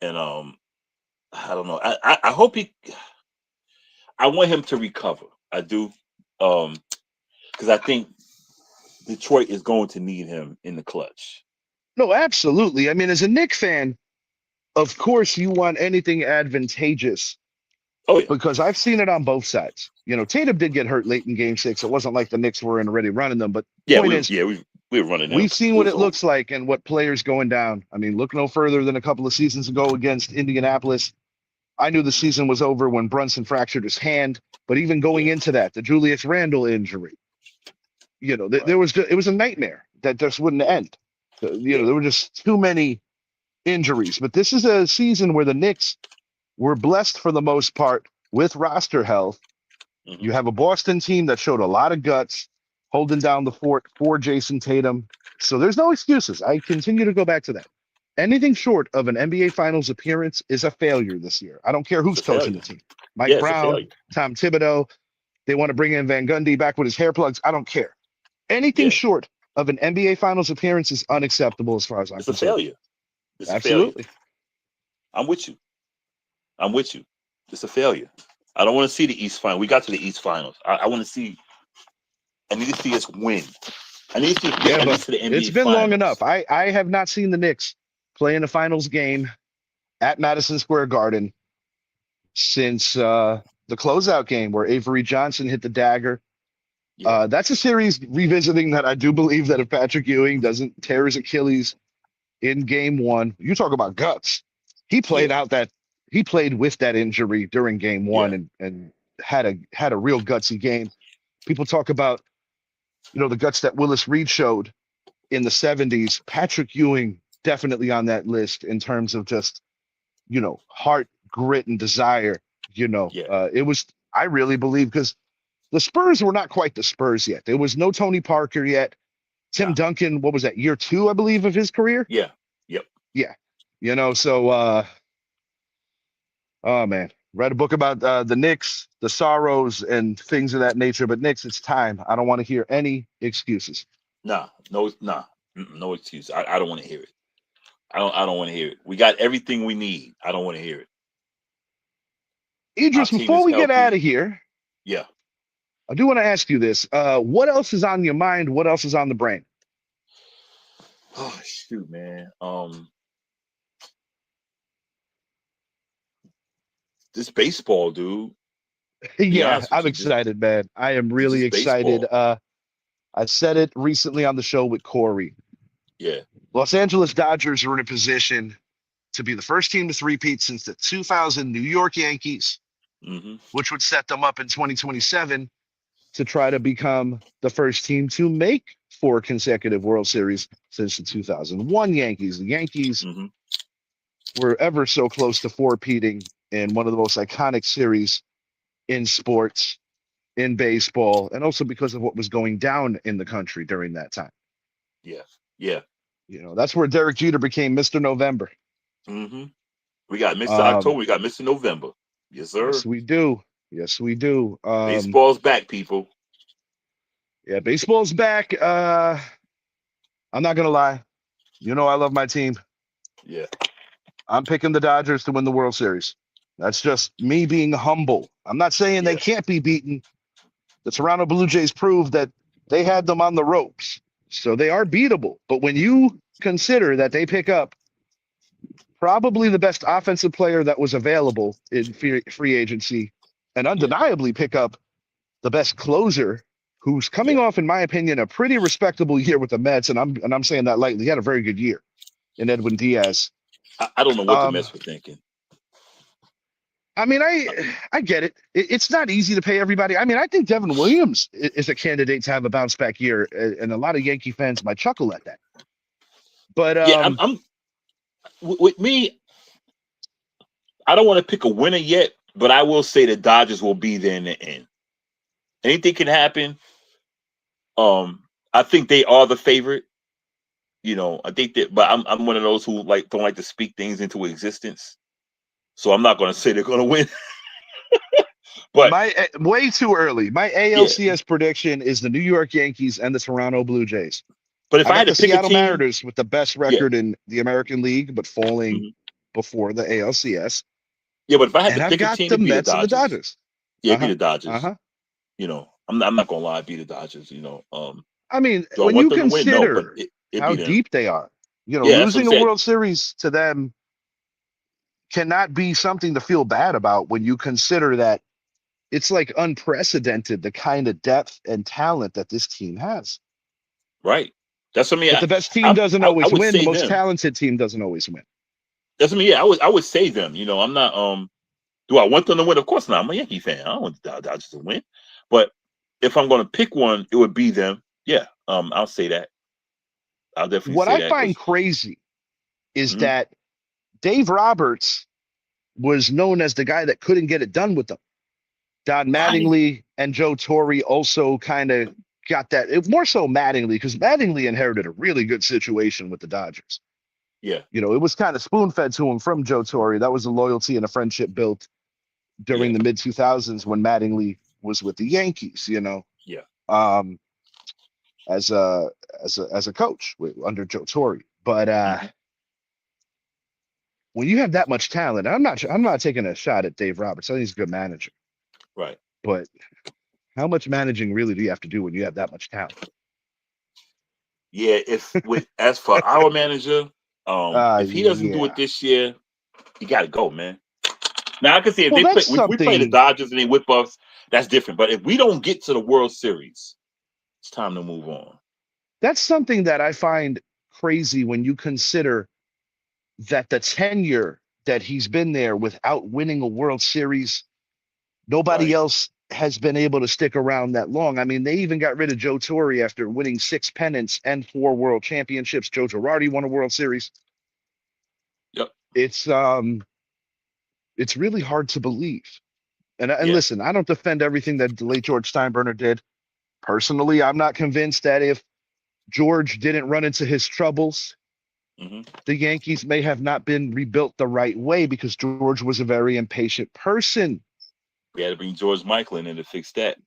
Speaker 4: And I don't know. I hope I want him to recover. I do. Because I think Detroit is going to need him in the clutch.
Speaker 2: No, absolutely. I mean, as a Knicks fan, of course you want anything advantageous. Oh, yeah. Because I've seen it on both sides. Tatum did get hurt late in Game 6. It wasn't like the Knicks were already running them, but
Speaker 4: we We're running them.
Speaker 2: We've seen
Speaker 4: It
Speaker 2: what
Speaker 4: was
Speaker 2: it looks like and what players going down. I mean, look no further than a couple of seasons ago against Indianapolis. I knew the season was over when Brunson fractured his hand, but even going into that, the Julius Randle injury, there was it was a nightmare that just wouldn't end. There were just too many injuries. But this is a season where the Knicks were blessed for the most part with roster health.
Speaker 4: Mm-hmm.
Speaker 2: You have a Boston team that showed a lot of guts, holding down the fort for Jason Tatum. So there's no excuses. I continue to go back to that. Anything short of an NBA Finals appearance is a failure this year. I don't care who's coaching the team. Mike Brown, Tom Thibodeau. They want to bring in Van Gundy back with his hair plugs. I don't care. Anything short of an NBA Finals appearance is unacceptable as far as I'm concerned.
Speaker 4: It's a failure. It's
Speaker 2: Absolutely.
Speaker 4: A failure. I'm with you. It's a failure. I don't want to see the East Finals. We got to the East Finals. I want to see. I need to see us win. I need to see.
Speaker 2: Yeah, but
Speaker 4: to the NBA
Speaker 2: it's been
Speaker 4: Finals.
Speaker 2: long enough. I have not seen the Knicks play in a finals game at Madison Square Garden since the closeout game where Avery Johnson hit the dagger. Yeah. That's a series revisiting that I do believe that if Patrick Ewing doesn't tear his Achilles in game one, you talk about guts. He played he played with that injury during game one and had a real gutsy game. People talk about, the guts that Willis Reed showed in the 70s. Patrick Ewing definitely on that list in terms of just, heart, grit, and desire. It was, I really believe, because the Spurs were not quite the Spurs yet. There was no Tony Parker yet. Tim Duncan, what was that, year 2, I believe, of his career?
Speaker 4: Yeah. Yep.
Speaker 2: Yeah. So, oh, man. Read a book about the Knicks, the sorrows, and things of that nature. But Knicks, it's time. I don't want to hear any excuses.
Speaker 4: No excuse. I don't want to hear it. I don't want to hear it. We got everything we need. I don't want to hear it.
Speaker 2: Idris, before we get out of here, I do want to ask you this. What else is on your mind? What else is on the brain?
Speaker 4: Oh, shoot, man. This baseball, dude.
Speaker 2: Yeah, I'm excited, man. I am really excited. I said it recently on the show with Corey.
Speaker 4: Yeah.
Speaker 2: Los Angeles Dodgers are in a position to be the first team to three-peat since the 2000 New York Yankees, which would set them up in 2027 to try to become the first team to make 4 consecutive World Series since the 2001 Yankees. The Yankees were ever so close to four-peating in one of the most iconic series in sports, in baseball, and also because of what was going down in the country during that time.
Speaker 4: Yeah.
Speaker 2: That's where Derek Jeter became Mr. November.
Speaker 4: We got Mr. October. We got Mr. November. Yes, sir.
Speaker 2: Yes, we do.
Speaker 4: Baseball's back, people.
Speaker 2: Yeah, baseball's back. I'm not going to lie. I love my team.
Speaker 4: Yeah.
Speaker 2: I'm picking the Dodgers to win the World Series. That's just me being humble. I'm not saying they can't be beaten. The Toronto Blue Jays proved that they had them on the ropes. So they are beatable. But when you consider that they pick up probably the best offensive player that was available in free agency and undeniably pick up the best closer who's coming off, in my opinion, a pretty respectable year with the Mets, and I'm saying that lightly. He had a very good year in Edwin Diaz.
Speaker 4: I don't know what the Mets were thinking.
Speaker 2: I mean, I get it. It's not easy to pay everybody. I mean, I think Devin Williams is a candidate to have a bounce back year, and a lot of Yankee fans might chuckle at that. But
Speaker 4: I'm with me. I don't want to pick a winner yet, but I will say the Dodgers will be there in the end. Anything can happen. I think they are the favorite. I think that, but I'm one of those who don't like to speak things into existence. So I'm not going to say they're going to win. But
Speaker 2: way too early. My ALCS prediction is the New York Yankees and the Toronto Blue Jays.
Speaker 4: But if I had to
Speaker 2: the
Speaker 4: pick
Speaker 2: Seattle
Speaker 4: a team,
Speaker 2: Mariners with the best record in the American League, but falling before the ALCS.
Speaker 4: Yeah, but if I had to pick a team,
Speaker 2: the Mets and the Dodgers.
Speaker 4: Yeah, be the Dodgers. I'm not going to lie, be the Dodgers.
Speaker 2: I mean, when you consider how deep they are, losing a World Series to them cannot be something to feel bad about when you consider that it's like unprecedented, the kind of depth and talent that this team has.
Speaker 4: Right. That's what I mean.
Speaker 2: But the best team doesn't
Speaker 4: I
Speaker 2: always
Speaker 4: would
Speaker 2: win. The
Speaker 4: say
Speaker 2: most
Speaker 4: them.
Speaker 2: talented team doesn't always win.
Speaker 4: That's what I mean. Yeah, I would say them. You know, I'm not. Do I want them to win? Of course not. I'm a Yankee fan. I don't want the Dodgers to win. But if I'm going to pick one, it would be them. Yeah. I'll say that. I'll definitely
Speaker 2: What
Speaker 4: say
Speaker 2: I
Speaker 4: that.
Speaker 2: find crazy is
Speaker 4: Mhm.
Speaker 2: that Dave Roberts was known as the guy that couldn't get it done with them. Don
Speaker 4: Right.
Speaker 2: Mattingly and Joe Torre also kind of got that. More so Mattingly, because Mattingly inherited a really good situation with the Dodgers.
Speaker 4: Yeah.
Speaker 2: You know, it was kind of spoon-fed to him from Joe Torre. That was a loyalty and a friendship built during
Speaker 4: Yeah.
Speaker 2: the mid 2000s when Mattingly was with the Yankees. You know,
Speaker 4: Yeah.
Speaker 2: as a coach under Joe Torre. But
Speaker 4: Mhm.
Speaker 2: when you have that much talent, I'm not taking a shot at Dave Roberts. I think he's a good manager,
Speaker 4: Right.
Speaker 2: but how much managing really do you have to do when you have that much talent?
Speaker 4: Yeah. As for our manager, if he doesn't do
Speaker 2: Yeah.
Speaker 4: it this year, he got to go, man. Now I can see if
Speaker 2: Well,
Speaker 4: they play,
Speaker 2: that's
Speaker 4: if we play the
Speaker 2: something.
Speaker 4: Dodgers and they whip us, that's different. But if we don't get to the World Series, it's time to move on.
Speaker 2: That's something that I find crazy when you consider that the tenure that he's been there without winning a World Series, nobody
Speaker 4: Right.
Speaker 2: else has been able to stick around that long. I mean, they even got rid of Joe Torre after winning 6 pennants and 4 world championships. Joe Girardi won a World Series.
Speaker 4: Yep.
Speaker 2: It's really hard to believe. And
Speaker 4: Yeah.
Speaker 2: listen, I don't defend everything that the late George Steinbrenner did. Personally, I'm not convinced that if George didn't run into his troubles,
Speaker 4: Hmm.
Speaker 2: the Yankees may have not been rebuilt the right way, because George was a very impatient person.
Speaker 4: We had to bring George Michael in to fix that.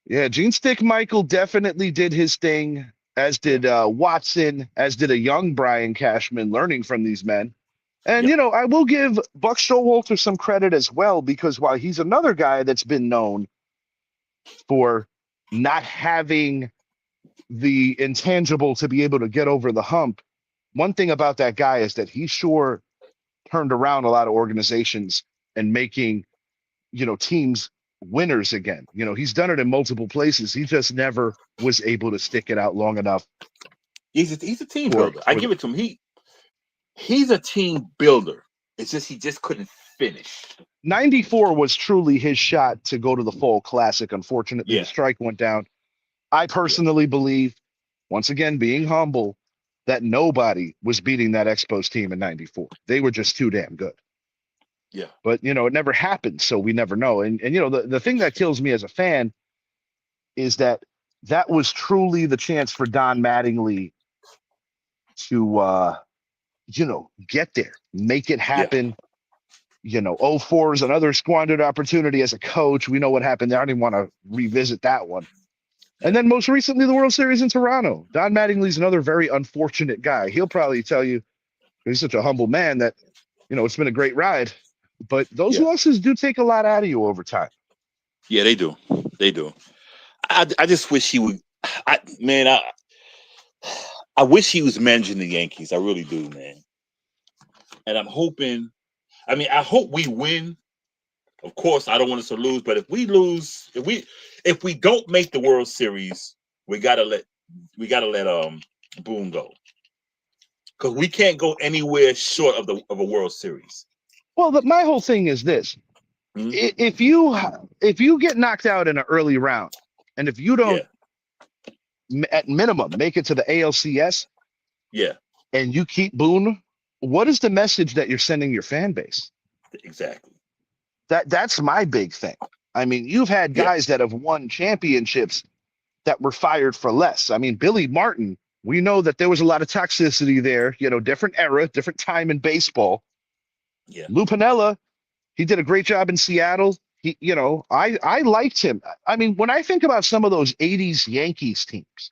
Speaker 2: Yeah, Gene Stick Michael definitely did his thing, as did Watson, as did a young Brian Cashman, learning from these men. And,
Speaker 4: Yep.
Speaker 2: you know, I will give Buck Showalter some credit as well, because while he's another guy that's been known for not having the intangible to be able to get over the hump, one thing about that guy is that he sure turned around a lot of organizations and making, you know, teams winners again. You know, he's done it in multiple places. He just never was able to stick it out long enough
Speaker 4: He's a team
Speaker 2: for
Speaker 4: builder. I give it to him. He's a team builder. It's just he just couldn't finish.
Speaker 2: 94 was truly his shot to go to the Fall Classic. Unfortunately,
Speaker 4: Yeah.
Speaker 2: the strike went down. I personally believe, once again, being humble, that nobody was beating that Expos team in 94. They were just too damn good.
Speaker 4: Yeah.
Speaker 2: But, you know, it never happened, so we never know. And you know, the thing that kills me as a fan is that was truly the chance for Don Mattingly to, you know, get there, make it happen. You know, 04 is another squandered opportunity as a coach. We know what happened there. I didn't want to revisit that one. And then most recently, the World Series in Toronto. Don Mattingly's another very unfortunate guy. He'll probably tell you, he's such a humble man, that, you know, it's been a great ride. But those losses do take a lot out of you over time.
Speaker 4: Yeah, they do. They do. I just wish he would. I wish he was managing the Yankees. I really do, man. And I'm hoping. I mean, I hope we win. Of course, I don't want us to lose. But if we lose, if we don't make the World Series, we gotta let Boone go, because we can't go anywhere short of a World Series.
Speaker 2: Well, my whole thing is this: if you get knocked out in an early round, and if you don't, at minimum, make it to the ALCS, and you keep Boone, what is the message that you're sending your fan base?
Speaker 4: Exactly.
Speaker 2: That's my big thing. I mean, you've had guys that have won championships that were fired for less. I mean, Billy Martin, we know that there was a lot of toxicity there, you know, different era, different time in baseball.
Speaker 4: Yeah.
Speaker 2: Lou Piniella, he did a great job in Seattle. He, you know, I liked him. I mean, when I think about some of those 80s Yankees teams,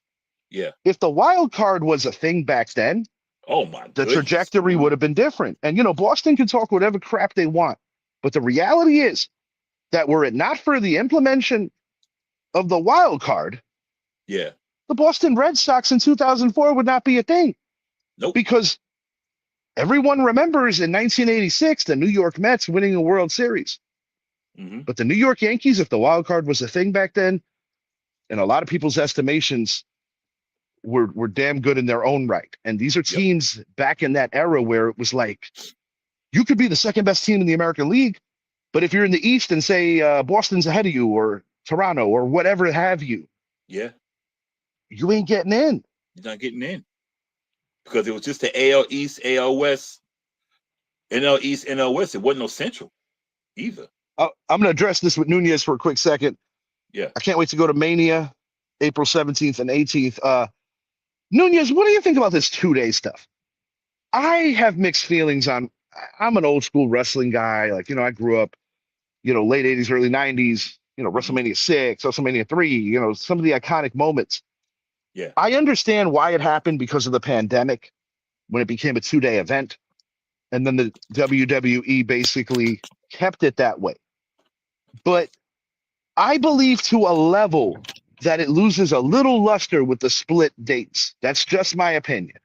Speaker 2: if the wild card was a thing back then, the trajectory would have been different. And, you know, Boston can talk whatever crap they want, but the reality is that were it not for the implementation of the wild card, the Boston Red Sox in 2004 would not be a thing.
Speaker 4: Nope.
Speaker 2: Because everyone remembers in 1986 the New York Mets winning a World Series. But the New York Yankees, if the wild card was a thing back then, in a lot of people's estimations, were damn good in their own right. And these are teams back in that era where it was like, you could be the second best team in the American League, but if you're in the East and say Boston's ahead of you or Toronto or whatever have you, you ain't getting in.
Speaker 4: You're not getting in because it was just the AL East, AL West, NL East, NL West. It wasn't no Central either.
Speaker 2: I'm going to address this with Nunez for a quick second.
Speaker 4: Yeah.
Speaker 2: I can't wait to go to Mania, April 17th and 18th. Nunez, what do you think about this 2-day stuff? I have mixed feelings on. I'm an old school wrestling guy. Like, I grew up, late 80s, early 90s, WrestleMania 6, WrestleMania 3, some of the iconic moments.
Speaker 4: Yeah.
Speaker 2: I understand why it happened because of the pandemic when it became a 2-day event. And then the WWE basically kept it that way. But I believe to a level that it loses a little luster with the split dates. That's just my opinion.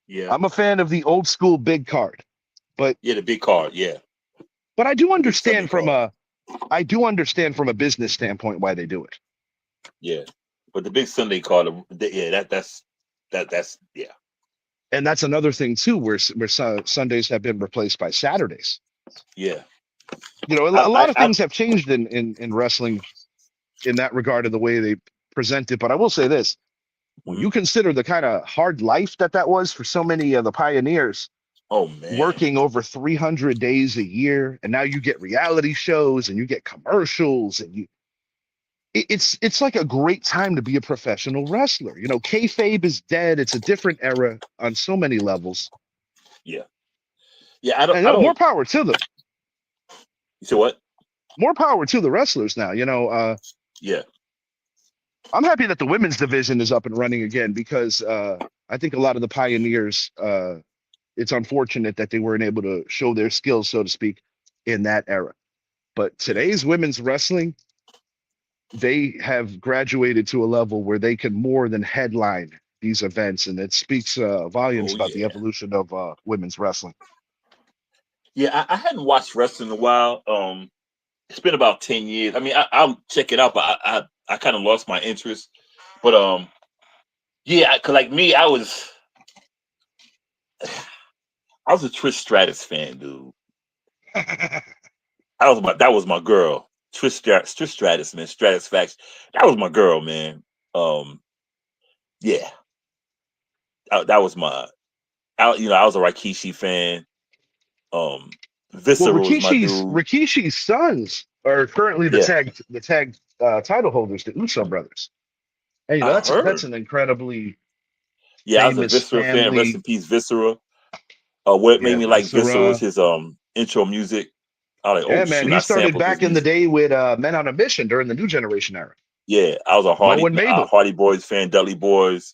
Speaker 4: Yeah.
Speaker 2: I'm a fan of the old school big card, but
Speaker 4: the big card, yeah.
Speaker 2: But I do understand from a business standpoint why they do it.
Speaker 4: Yeah, but the big Sunday card, that's yeah.
Speaker 2: And that's another thing too, where Sundays have been replaced by Saturdays.
Speaker 4: Yeah.
Speaker 2: A lot of things have changed in wrestling in that regard of the way they present it. But I will say this, when you consider the kind of hard life that was for so many of the pioneers,
Speaker 4: oh man,
Speaker 2: working over 300 days a year, and now you get reality shows and you get commercials and it's like a great time to be a professional wrestler. Kayfabe is dead. It's a different era on so many levels.
Speaker 4: Yeah. I don't
Speaker 2: more power to them.
Speaker 4: You say what?
Speaker 2: More power to the wrestlers now.
Speaker 4: Yeah.
Speaker 2: I'm happy that the women's division is up and running again because I think a lot of the pioneers, it's unfortunate that they weren't able to show their skills, so to speak, in that era. But today's women's wrestling, they have graduated to a level where they can more than headline these events, and it speaks volumes about the evolution of women's wrestling.
Speaker 4: Yeah, I hadn't watched wrestling in a while. It's been about 10 years. I mean, I'll check it out, but I kind of lost my interest. But cause like me, I was a Trish Stratus fan, dude. That was my girl. Trish Stratus, man. Stratus Facts. That was my girl, man. Yeah. That was my. I was a Rikishi fan. Viscera was my dude.
Speaker 2: Rikishi's sons are currently the tag title holders, the Uso brothers. Hey, that's an incredibly
Speaker 4: I was a Viscera fan. Rest in peace, Viscera. What made me like Viscera was his intro music. I was like,
Speaker 2: man, he started back in the day with Men on a Mission during the New Generation era.
Speaker 4: Yeah, I was a Hardy Boys fan, Dudley Boys.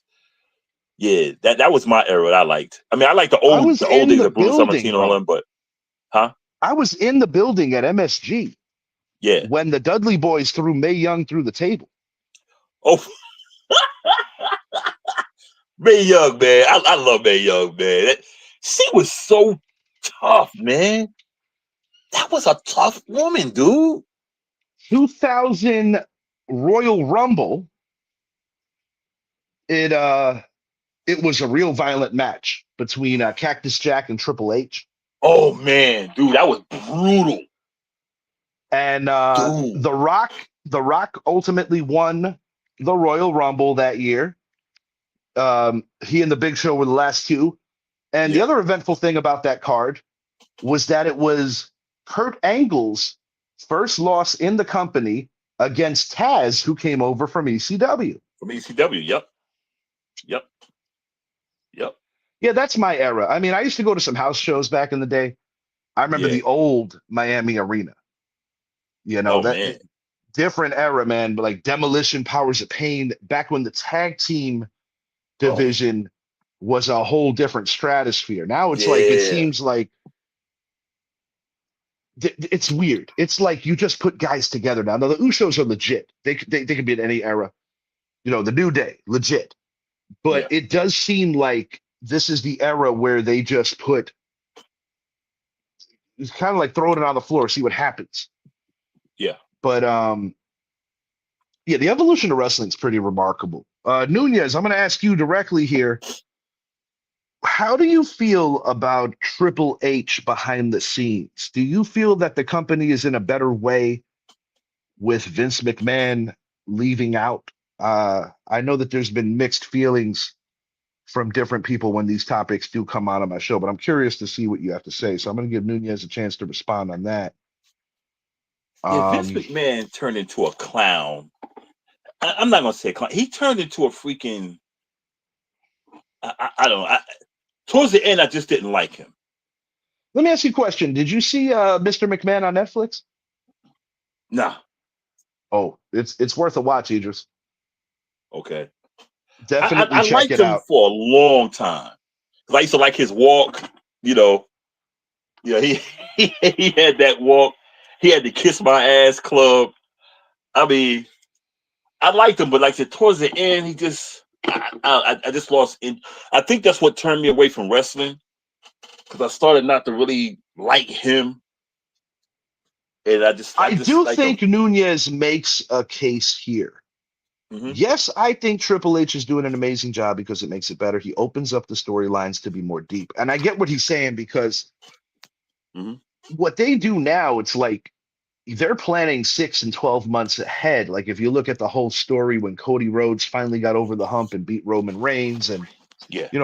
Speaker 4: Yeah, that was my era that I liked. I mean, I like the old days of Bruno Sammartino, but
Speaker 2: I was in the building at MSG.
Speaker 4: Yeah,
Speaker 2: when the Dudley Boys threw Mae Young through the table.
Speaker 4: Oh, Mae Young, man, I love Mae Young, man. She was so tough, man. That was a tough woman, dude.
Speaker 2: 2000 Royal Rumble. It was a real violent match between Cactus Jack and Triple H.
Speaker 4: Oh man, dude, that was brutal.
Speaker 2: And The Rock ultimately won the Royal Rumble that year. He and the Big Show were the last two. And the other eventful thing about that card was that it was Kurt Angle's first loss in the company against Taz, who came over from ECW.
Speaker 4: From ECW, yep.
Speaker 2: Yeah, that's my era. I mean, I used to go to some house shows back in the day. I remember the old Miami Arena. Different era, man. But like Demolition, Powers of Pain, back when the tag team division was a whole different stratosphere. Now it's like, it seems like it's weird. It's like you just put guys together now. Now the Usos are legit. They could be in any era. The New Day, legit. But it does seem like this is the era where they just put, it's kind of like throwing it on the floor, see what happens.
Speaker 4: Yeah.
Speaker 2: But yeah, the evolution of wrestling is pretty remarkable. Nunez, I'm going to ask you directly here. How do you feel about Triple H behind the scenes? Do you feel that the company is in a better way with Vince McMahon leaving out? I know that there's been mixed feelings from different people when these topics do come out on my show, but I'm curious to see what you have to say. So I'm going to give Nunez a chance to respond on that.
Speaker 4: Yeah, Vince McMahon turned into a clown. I'm not going to say clown. He turned into a freaking. I don't know. Towards the end, I just didn't like him.
Speaker 2: Let me ask you a question. Did you see Mr. McMahon on Netflix?
Speaker 4: Nah.
Speaker 2: Oh, it's worth a watch, Idris.
Speaker 4: Okay.
Speaker 2: Definitely
Speaker 4: I
Speaker 2: check
Speaker 4: liked
Speaker 2: it
Speaker 4: him
Speaker 2: out.
Speaker 4: for a long time. Because I used to like his walk, you know. Yeah, he had that walk. He had the Kiss My Ass Club. I mean, I liked him, but like I said, towards the end, he just I just lost in. I think that's what turned me away from wrestling. Because I started not to really like him. And I
Speaker 2: do
Speaker 4: like
Speaker 2: think Nunez makes a case here.
Speaker 4: Mm-hmm.
Speaker 2: Yes, I think Triple H is doing an amazing job because it makes it better. He opens up the storylines to be more deep. And I get what he's saying because what they do now, it's like they're planning 6 and 12 months ahead. Like if you look at the whole story when Cody Rhodes finally got over the hump and beat Roman Reigns, and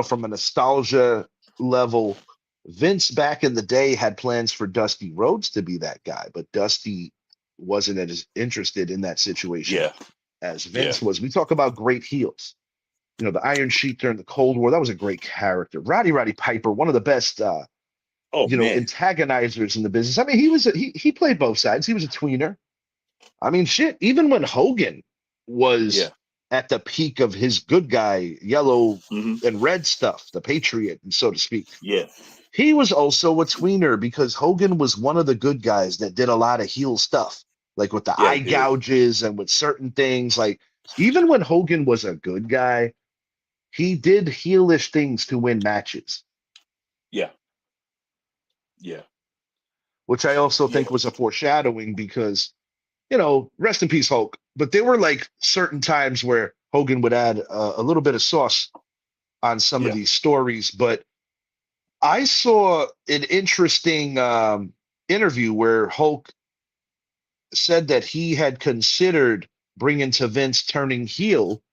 Speaker 2: from a nostalgia level, Vince back in the day had plans for Dusty Rhodes to be that guy, but Dusty wasn't as interested in that situation as Vince was. We talk about great heels. The Iron Sheik during the Cold War, that was a great character. Roddy Piper, one of the best antagonizers in the business. I mean, he played both sides. He was a tweener. I mean, shit, even when Hogan was at the peak of his good guy, yellow and red stuff, the Patriot, and so to speak.
Speaker 4: Yeah.
Speaker 2: He was also a tweener because Hogan was one of the good guys that did a lot of heel stuff, like with the eye gouges and with certain things. Like even when Hogan was a good guy, he did heelish things to win matches.
Speaker 4: Yeah. Yeah.
Speaker 2: Which I also think was a foreshadowing because, rest in peace, Hulk. But there were like certain times where Hogan would add a little bit of sauce on some of these stories. But I saw an interesting interview where Hulk said that he had considered bringing to Vince turning heel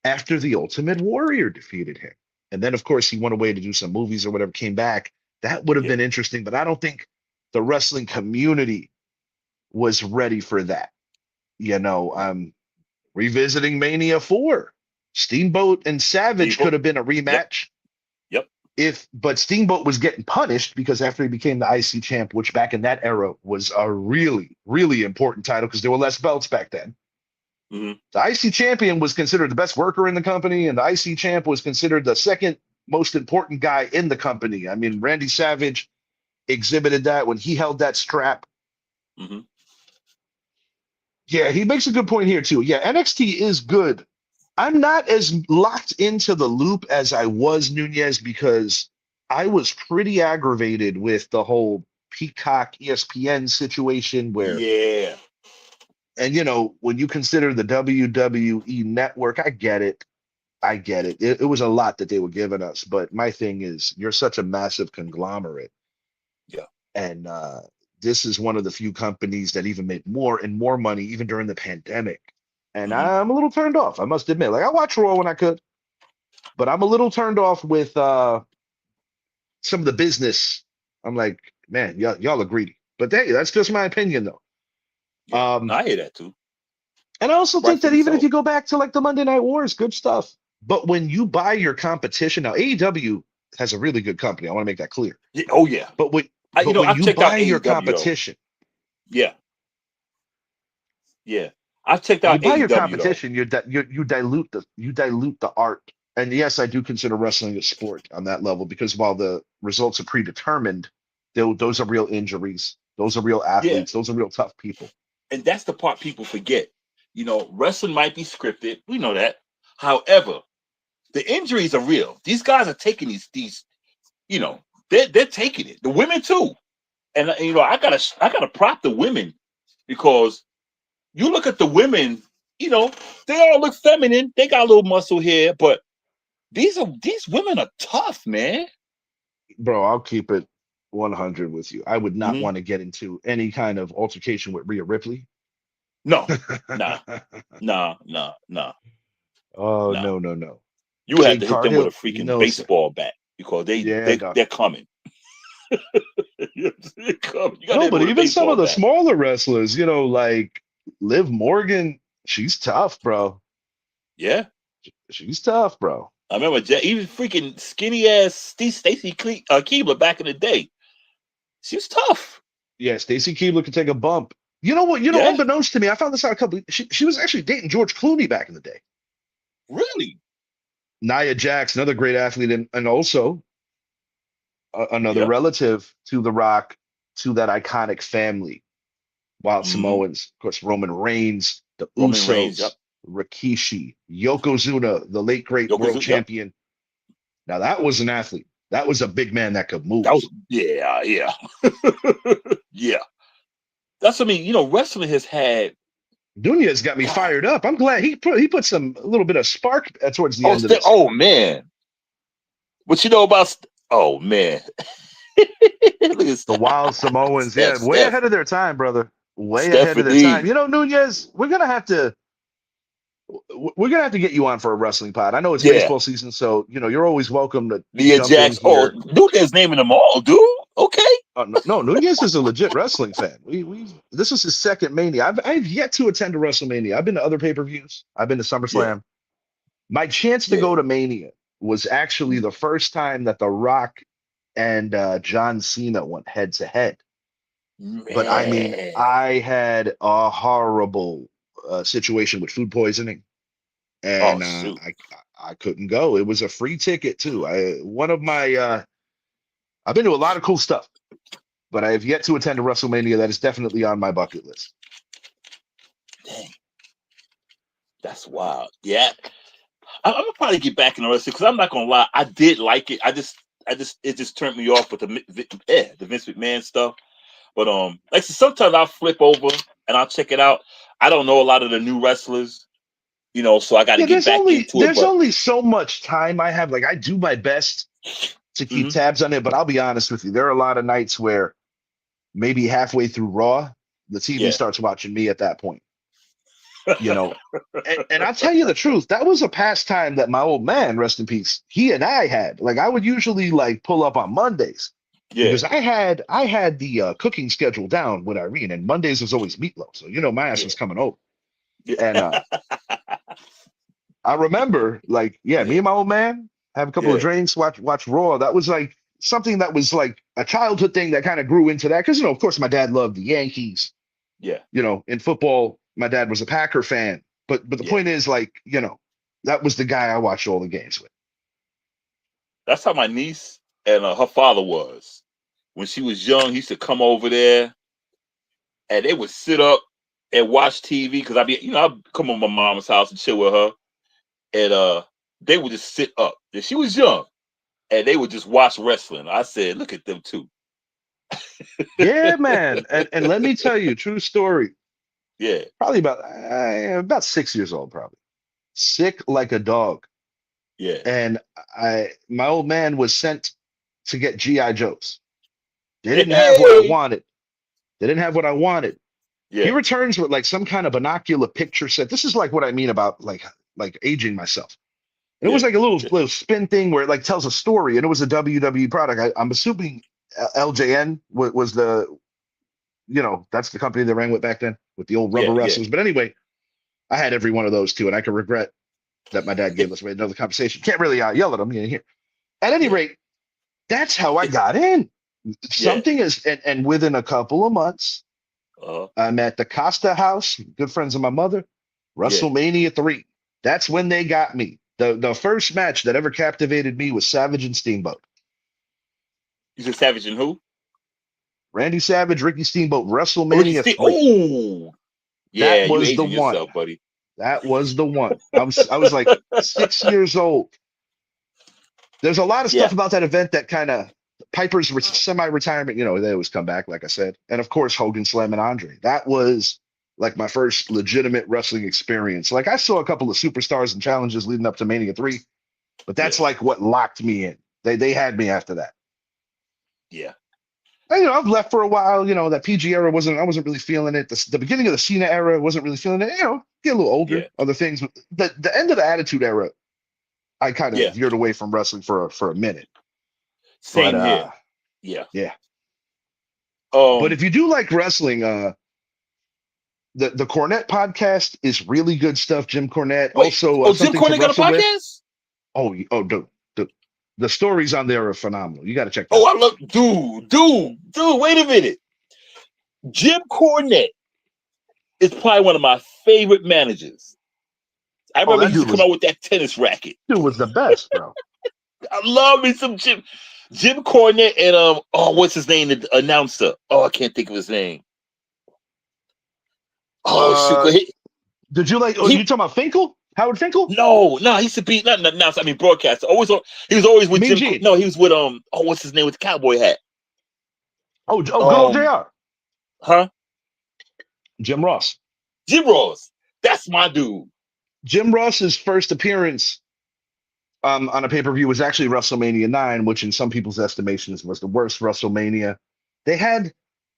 Speaker 2: after the Ultimate Warrior defeated him. And then, of course, he went away to do some movies or whatever, came back. That would have been interesting, but I don't think the wrestling community was ready for that. I'm revisiting Mania 4. Steamboat and Savage could have been a rematch. But Steamboat was getting punished because after he became the IC champ, which back in that era was a really, really important title because there were less belts back then. The IC champion was considered the best worker in the company, and the IC champ was considered the second most important guy in the company. I mean, Randy Savage exhibited that when he held that strap. Yeah, he makes a good point here too. Yeah, NXT is good. I'm not as locked into the loop as I was, Nunez, because I was pretty aggravated with the whole Peacock ESPN situation where and when you consider the WWE network, I get it. It was a lot that they were giving us, but my thing is you're such a massive conglomerate. And this is one of the few companies that even made more and more money even during the pandemic. And I'm a little turned off, I must admit. Like I watch Raw when I could, but I'm a little turned off with some of the business. I'm like, man, y'all are greedy. But hey, that's just my opinion though.
Speaker 4: I hear that too.
Speaker 2: And I also think that even if you go back to like the Monday Night Wars, good stuff. But when you buy your competition, now AEW has a really good company. I want to make that clear.
Speaker 4: Oh yeah.
Speaker 2: But when you buy your competition,
Speaker 4: yeah, I've checked out.
Speaker 2: You buy
Speaker 4: AEW,
Speaker 2: your competition, you dilute the art. And yes, I do consider wrestling a sport on that level because while the results are predetermined, those are real injuries. Those are real athletes. Those are real tough people.
Speaker 4: And that's the part people forget. Wrestling might be scripted. We know that. However, the injuries are real. These guys are taking these. They're taking it. The women too. And I gotta prop the women because you look at the women, you know, they all look feminine. They got a little muscle here, but these women are tough, man.
Speaker 2: Bro, I'll keep it 100 with you. I would not
Speaker 4: Mhm.
Speaker 2: want to get into any kind of altercation with Rhea Ripley.
Speaker 4: No, nah, nah, nah, nah,
Speaker 2: Oh,
Speaker 4: nah.
Speaker 2: no, no, no.
Speaker 4: You have
Speaker 2: Jade
Speaker 4: to hit them with a
Speaker 2: Cargill,
Speaker 4: freaking
Speaker 2: no, sir.
Speaker 4: baseball bat because
Speaker 2: Yeah, no.
Speaker 4: they're coming. They're coming. You got to
Speaker 2: No,
Speaker 4: hit them
Speaker 2: but
Speaker 4: with a
Speaker 2: even some
Speaker 4: baseball
Speaker 2: of the
Speaker 4: bat.
Speaker 2: smaller wrestlers, like Liv Morgan, she's tough, bro.
Speaker 4: Yeah.
Speaker 2: She's tough, bro.
Speaker 4: I remember even freaking skinny ass Stacy Keebler back in the day. She was tough.
Speaker 2: Yeah, Stacy Keibler could take a bump. You know what?
Speaker 4: Yeah,
Speaker 2: Unbeknownst to me, I found this out she was actually dating George Clooney back in the day.
Speaker 4: really.
Speaker 2: Nia Jax, another great athlete, and also another
Speaker 4: Yep.
Speaker 2: relative to The Rock, to that iconic family. Wild
Speaker 4: Hmm.
Speaker 2: Samoans, of course, Roman Reigns, the
Speaker 4: Roman Reigns. Yep.
Speaker 2: Usos, Rikishi, Yokozuna, the late great world
Speaker 4: Yokozuna. Yep.
Speaker 2: champion. Now that was an athlete. That was a big man that could move.
Speaker 4: That was yeah. Yeah. That's what I mean. You know, wrestling has had.
Speaker 2: Nunez got me
Speaker 4: God,
Speaker 2: fired up. I'm glad he put a little bit of spark towards the end of this.
Speaker 4: oh man. What you know about? Oh man. Look at
Speaker 2: The Wild Samoans, yeah, way
Speaker 4: Steph.
Speaker 2: ahead of their time, brother. Way ahead of their time.
Speaker 4: Stephanie.
Speaker 2: Nunez, we're gonna have to get you on for a wrestling pod. I know it's
Speaker 4: Yeah.
Speaker 2: baseball season, so you're always welcome to
Speaker 4: Nia
Speaker 2: jump in
Speaker 4: Jax. Oh,
Speaker 2: here.
Speaker 4: Nunez naming them all, dude. Okay.
Speaker 2: No, Nunez is a legit wrestling fan. This was his second Mania. I've yet to attend a WrestleMania. I've been to other pay-per-views. I've been to
Speaker 4: Yeah.
Speaker 2: SummerSlam. My chance to
Speaker 4: Yeah.
Speaker 2: go to Mania was actually the first time that The Rock and John Cena went head to head. But I mean,
Speaker 4: Man.
Speaker 2: I had a horrible situation with food poisoning,
Speaker 4: Oh
Speaker 2: and
Speaker 4: shoot.
Speaker 2: I couldn't go. It was a free ticket too. I've been to a lot of cool stuff, but I have yet to attend a WrestleMania. That is definitely on my bucket list.
Speaker 4: Dang. That's wild. Yeah. I'm gonna probably get back in the wrestling because I'm not gonna lie, I did like it. It just turned me off with the Vince McMahon stuff. But like sometimes I'll flip over and I'll check it out. I don't know a lot of the new wrestlers, so I got to
Speaker 2: Yeah,
Speaker 4: get back into it.
Speaker 2: there's
Speaker 4: But
Speaker 2: only so much time I have. Like I do my best to keep
Speaker 4: Mhm.
Speaker 2: tabs on it, but I'll be honest with you, there are a lot of nights where maybe halfway through Raw, the TV
Speaker 4: Yeah,
Speaker 2: starts watching me at that point. And I'll tell you the truth, that was a pastime that my old man, rest in peace, he and I had. Like I would usually like pull up on Mondays
Speaker 4: yeah,
Speaker 2: because I had the cooking schedule down with Irene, and Mondays was always meatloaf. So my ass
Speaker 4: yeah,
Speaker 2: was coming over. And
Speaker 4: yeah,
Speaker 2: I remember like, yeah, me
Speaker 4: yeah,
Speaker 2: and my old man have a couple of
Speaker 4: yeah,
Speaker 2: drinks, watch Raw. That was like something that was like a childhood thing that kind of grew into that. Because of course my dad loved the Yankees.
Speaker 4: yeah,
Speaker 2: In football, my dad was a Packer fan. But the
Speaker 4: yeah.
Speaker 2: point is, like, that was the guy I watched all the games with.
Speaker 4: That's how my niece and her father was. When she was young, he used to come over there, and they would sit up and watch TV because I'd come over my mom's house and chill with her, and they would just sit up. And she was young, and they would just watch wrestling. I said, "Look at them two."
Speaker 2: Yeah, man. And let me tell you, true story.
Speaker 4: Yeah,
Speaker 2: Probably about 6 years old, probably sick like a dog.
Speaker 4: yeah,
Speaker 2: And my old man was sent to get GI Joes. They didn't have what I
Speaker 4: hey,
Speaker 2: wanted. They didn't have what I wanted. He
Speaker 4: yeah,
Speaker 2: returns with like some kind of binocular picture set. This is like what I mean about like aging myself. And it was
Speaker 4: yeah,
Speaker 2: like a
Speaker 4: yeah,
Speaker 2: little spin thing where it like tells a story, and it was a WWE product. I'm assuming LJN was that's the company they ran with back then with the old rubber
Speaker 4: yeah, yeah.
Speaker 2: wrestlers. But anyway, I had every one of those too, and I can regret that my dad gave us another conversation. Can't really yell at him here. At any
Speaker 4: Yeah.
Speaker 2: rate, that's how I got in.
Speaker 4: Yeah.
Speaker 2: Something is, and within a couple of months,
Speaker 4: Uh-huh.
Speaker 2: I'm at the Costa House, good friends of my mother,
Speaker 4: Yeah.
Speaker 2: WrestleMania 3. That's when they got me. The first match that ever captivated me was Savage and Steamboat.
Speaker 4: You said Savage and who?
Speaker 2: Randy Savage, Ricky Steamboat,
Speaker 4: Oh, Ricky
Speaker 2: WrestleMania
Speaker 4: Steve.
Speaker 2: 3.
Speaker 4: Oh, yeah.
Speaker 2: That
Speaker 4: You
Speaker 2: was the
Speaker 4: aging
Speaker 2: one.
Speaker 4: yourself, buddy.
Speaker 2: That was the one. I was like 6 years old. There's a lot of
Speaker 4: Yeah.
Speaker 2: stuff about that event that kind of Piper's semi-retirement, they always come back, like I said. And of course, Hogan, Slam, and Andre. That was like my first legitimate wrestling experience. Like I saw a couple of superstars and challenges leading up to Mania 3, but that's
Speaker 4: Yeah.
Speaker 2: like what locked me in. They had me after that.
Speaker 4: Yeah.
Speaker 2: And, I've left for a while. That PG era I wasn't really feeling it. The beginning of the Cena era wasn't really feeling it. Get a little older.
Speaker 4: Yeah.
Speaker 2: Other things. The end of the Attitude Era, I kind of
Speaker 4: Yeah.
Speaker 2: veered away from wrestling for a minute.
Speaker 4: Same
Speaker 2: But,
Speaker 4: here. Yeah.
Speaker 2: Yeah. But if you do like wrestling, the Cornette podcast is really good stuff. Jim Cornette.
Speaker 4: Wait,
Speaker 2: Also,
Speaker 4: Jim
Speaker 2: something
Speaker 4: Cornette
Speaker 2: to
Speaker 4: got a
Speaker 2: wrestle with.
Speaker 4: podcast?
Speaker 2: Dude, the stories on there are phenomenal. You got to check that
Speaker 4: Oh,
Speaker 2: out.
Speaker 4: I look, dude. Wait a minute. Jim Cornette is probably one of my favorite managers. I remember he used to come out with that tennis racket.
Speaker 2: Dude was the best, bro.
Speaker 4: I love me some Jim Cornette and what's his name? The announcer. Oh, I can't think of his name. Oh, shoot. Go ahead.
Speaker 2: Did you like? You talking about Finkel? Howard Finkel?
Speaker 4: No, he used to be not announcer. I mean, broadcaster. He was always with
Speaker 2: Mean
Speaker 4: Jim.
Speaker 2: Gene.
Speaker 4: No, he was with what's his name with the cowboy hat?
Speaker 2: Good old JR.
Speaker 4: Huh?
Speaker 2: Jim Ross.
Speaker 4: Jim Ross. That's my dude.
Speaker 2: Jim Ross's first appearance on a pay-per-view was actually WrestleMania 9, which in some people's estimations was the worst WrestleMania. They had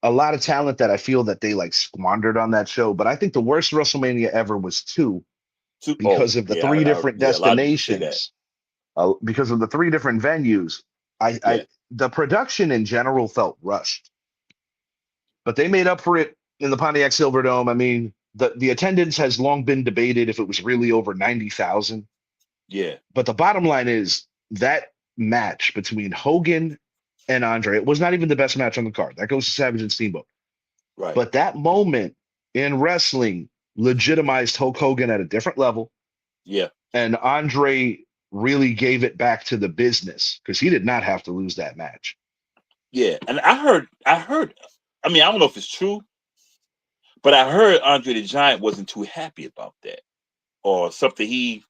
Speaker 2: a lot of talent that I feel that they like squandered on that show, but I think the worst WrestleMania ever was 2 because of the three different destinations. Because of the 3 different venues. The production in general felt rushed. But they made up for it in the Pontiac Silverdome. I mean, the attendance has long been debated if it was really over 90,000.
Speaker 4: Yeah.
Speaker 2: But the bottom line is that match between Hogan and Andre, it was not even the best match on the card. That goes to Savage and Steamboat.
Speaker 4: Right.
Speaker 2: But that moment in wrestling legitimized Hulk Hogan at a different level.
Speaker 4: Yeah.
Speaker 2: And Andre really gave it back to the business because he did not have to lose that match.
Speaker 4: Yeah. And I heard, I mean, I don't know if it's true, but I heard Andre the Giant wasn't too happy about that. Or something he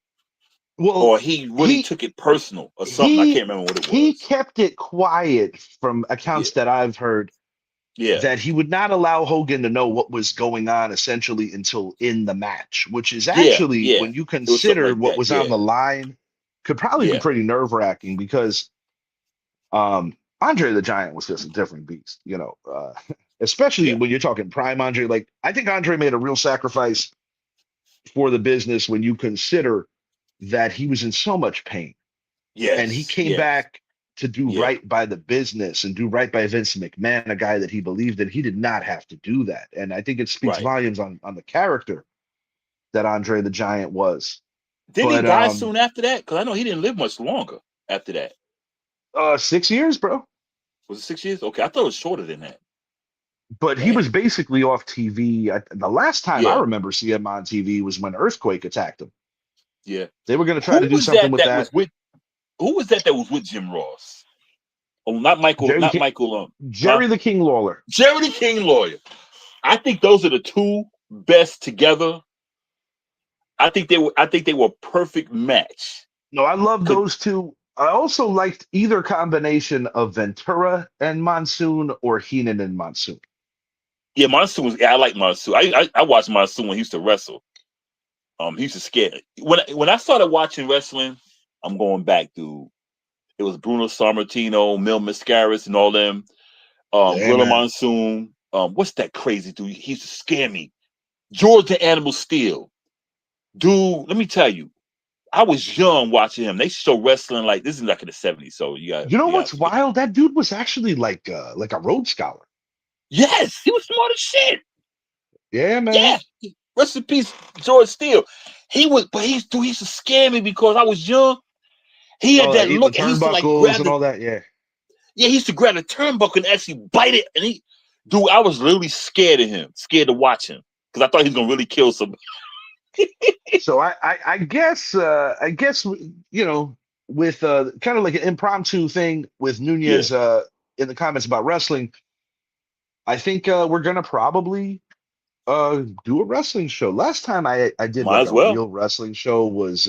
Speaker 4: really took it personal or something. I can't remember what it was.
Speaker 2: He kept it quiet from accounts that I've heard.
Speaker 4: Yeah.
Speaker 2: That he would not allow Hogan to know what was going on essentially until in the match, which is actually, when you consider what was on the line, could probably be pretty nerve-wracking because Andre the Giant was just a different beast, especially when you're talking prime Andre. Like, I think Andre made a real sacrifice for the business when you consider that he was in so much pain.
Speaker 4: Yes.
Speaker 2: And he came back to do right by the business and do right by Vince McMahon, a guy that he believed in. He did not have to do that. And I think it speaks volumes on the character that Andre the Giant was.
Speaker 4: Didn't he die soon after that? Because I know he didn't live much longer after that.
Speaker 2: 6 years, bro.
Speaker 4: Was it 6 years? Okay, I thought it was shorter than that.
Speaker 2: But he was basically off TV. The last time I remember seeing him on TV was when Earthquake attacked him.
Speaker 4: Yeah.
Speaker 2: They were going to try to do something with that.
Speaker 4: Who was that was with Jim Ross? Oh, not Michael.
Speaker 2: Jerry the King Lawler.
Speaker 4: Jerry the King Lawler. I think those are the 2 best together. I think they were a perfect match.
Speaker 2: No, I love those 2. I also liked either combination of Ventura and Monsoon or Heenan and Monsoon.
Speaker 4: Yeah, Monsoon I like Monsoon. I watched Monsoon when he used to wrestle. He used to scare. When I started watching wrestling, I'm going back, dude. It was Bruno Sammartino, Mil Mascaras, and all them. Gorilla Monsoon. What's that crazy dude? He used to scare me. George the Animal Steel. Dude, let me tell you, I was young watching him. They show wrestling like this is like in the 70s. So
Speaker 2: what's wild? That dude was actually like a Rhodes Scholar.
Speaker 4: Yes, he was smart as shit.
Speaker 2: Yeah, man.
Speaker 4: Yeah. Rest in peace, George Steele. He used to scare me because I was young. He had that look, and he used to like grab
Speaker 2: and all that. Yeah,
Speaker 4: he used to grab the turnbuckle and actually bite it. And I was literally scared of him, scared to watch him because I thought he was gonna really kill somebody.
Speaker 2: So I guess with kind of like an impromptu thing with Nunez in the comments about wrestling, I think we're gonna probably do a wrestling show. Last time I did real wrestling show was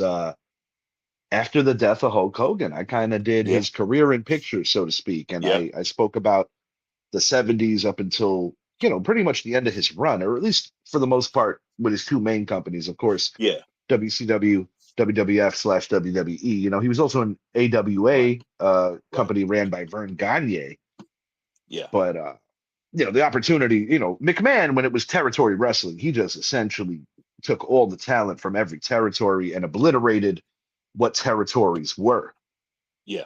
Speaker 2: after the death of Hulk Hogan. I kind of did his career in pictures, so to speak, and I spoke about the 70s up until pretty much the end of his run, or at least for the most part, with his two main companies, of course,
Speaker 4: Yeah.
Speaker 2: WCW, WWF/WWE. He was also an AWA company ran by Vern Gagne.
Speaker 4: Yeah.
Speaker 2: But the opportunity, McMahon, when it was territory wrestling, he just essentially took all the talent from every territory and obliterated what territories were.
Speaker 4: Yeah.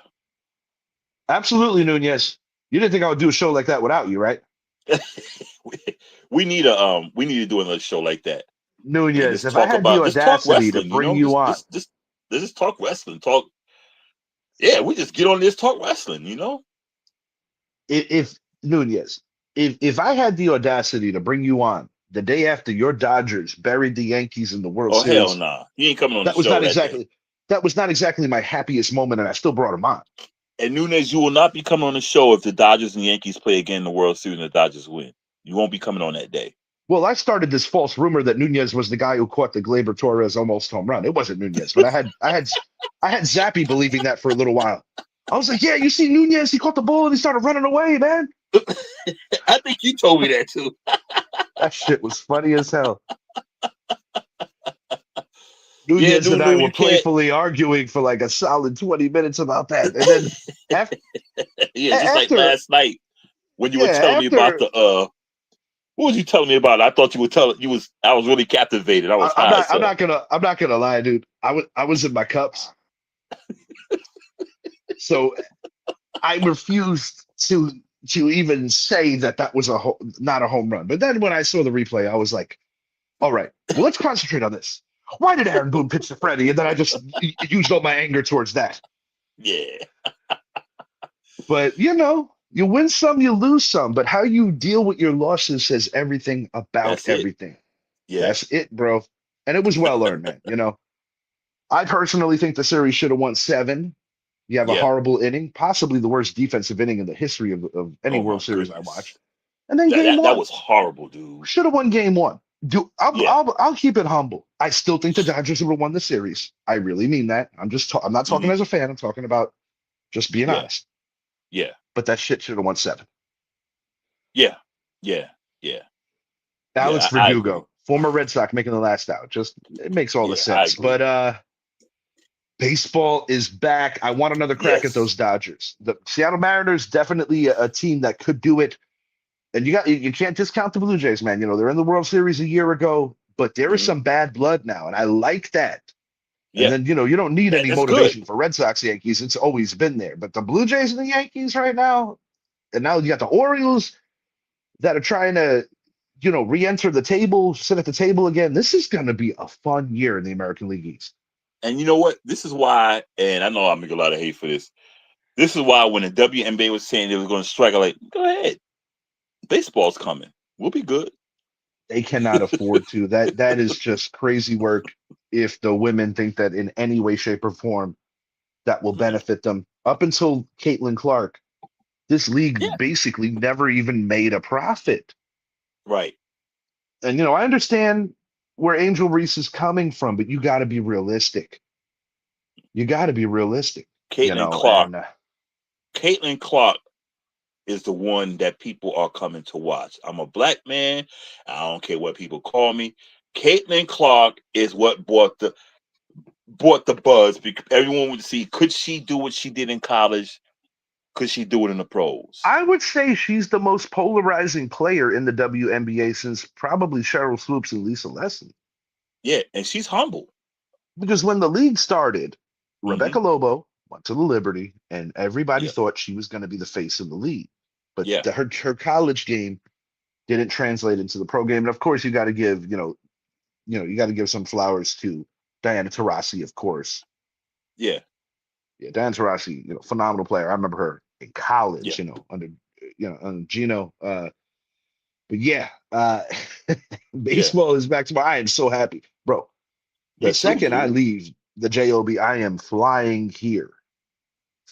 Speaker 2: Absolutely, Nunez. You didn't think I would do a show like that without you, right?
Speaker 4: we need to do another show like that.
Speaker 2: Nunez, if I had the audacity to bring you on,
Speaker 4: just talk wrestling. Yeah, we just get on this talk wrestling,
Speaker 2: If Nunez, if I had the audacity to bring you on the day after your Dodgers buried the Yankees in the World Series,
Speaker 4: hell nah, he ain't coming on the show
Speaker 2: that was not exactly my happiest moment, and I still brought him on.
Speaker 4: And Nunez, you will not be coming on the show if the Dodgers and Yankees play again in the World Series and the Dodgers win. You won't be coming on that day.
Speaker 2: Well, I started this false rumor that Nunez was the guy who caught the Gleyber Torres almost home run. It wasn't Nunez, but I had Zappy believing that for a little while. I was like, yeah, you see Nunez, he caught the ball and he started running away, man.
Speaker 4: I think you told me that too.
Speaker 2: That shit was funny as hell. Nunez and I were playfully arguing for like a solid 20 minutes about that. And then after,
Speaker 4: like last night when you were telling me about the what was you telling me about? I thought you would tell I was really captivated. I was
Speaker 2: I'm not gonna lie, dude. I was in my cups. So I refused to even say that was not a home run. But then when I saw the replay, I was like, all right, well, let's concentrate on this. Why did Aaron Boone pitch to Freddie? And then I just used all my anger towards that.
Speaker 4: Yeah.
Speaker 2: But, you win some, you lose some. But how you deal with your losses says everything about everything.
Speaker 4: Yeah.
Speaker 2: That's it, bro. And it was well earned, man. I personally think the series should have won 7. You have a horrible inning, possibly the worst defensive inning in the history of any World Series I watched. And then game 1.
Speaker 4: That was horrible, dude.
Speaker 2: Should have won game 1. I'll keep it humble. I still think the Dodgers would have won the series. I really mean that. I'm not talking as a fan. I'm talking about just being honest.
Speaker 4: Yeah.
Speaker 2: But that shit should have won 7.
Speaker 4: Yeah.
Speaker 2: Alex Verdugo, former Red Sox, making the last out. It makes all the sense. But baseball is back. I want another crack at those Dodgers. The Seattle Mariners, definitely a team that could do it. And you can't discount the Blue Jays, man. They're in the World Series a year ago, but there is some bad blood now, and I like that. And then, you don't need any motivation for Red Sox, Yankees. It's always been there. But the Blue Jays and the Yankees right now, and now you got the Orioles that are trying to, re-enter the table, sit at the table again. This is going to be a fun year in the American League East.
Speaker 4: And you know what? This is why, and I know I'm going to get a lot of hate for this. This is why when the WNBA was saying they were going to strike, I'm like, go ahead. Baseball's coming. We'll be good.
Speaker 2: They cannot afford to. That is just crazy work if the women think that in any way, shape, or form that will benefit them. Up until Caitlin Clark, this league basically never even made a profit.
Speaker 4: Right.
Speaker 2: And, I understand where Angel Reese is coming from, but you got to be realistic.
Speaker 4: Caitlin Clark is the one that people are coming to watch. I'm a black man. I don't care what people call me. Caitlin Clark is what brought the buzz, because everyone would see, could she do what she did in college? Could she do it in the pros?
Speaker 2: I would say she's the most polarizing player in the WNBA since probably Cheryl Swoops and Lisa Leslie.
Speaker 4: Yeah, and she's humble.
Speaker 2: Because when the league started, Rebecca Lobo went to the Liberty, and everybody thought she was going to be the face of the league. But her college game didn't translate into the pro game. And of course, you got to give, you got to give some flowers to Diana Taurasi, of course.
Speaker 4: Yeah,
Speaker 2: Diana Taurasi, phenomenal player. I remember her in college, under Gino. But baseball is back tomorrow. I am so happy, bro. The second I leave the JOB, I am flying here.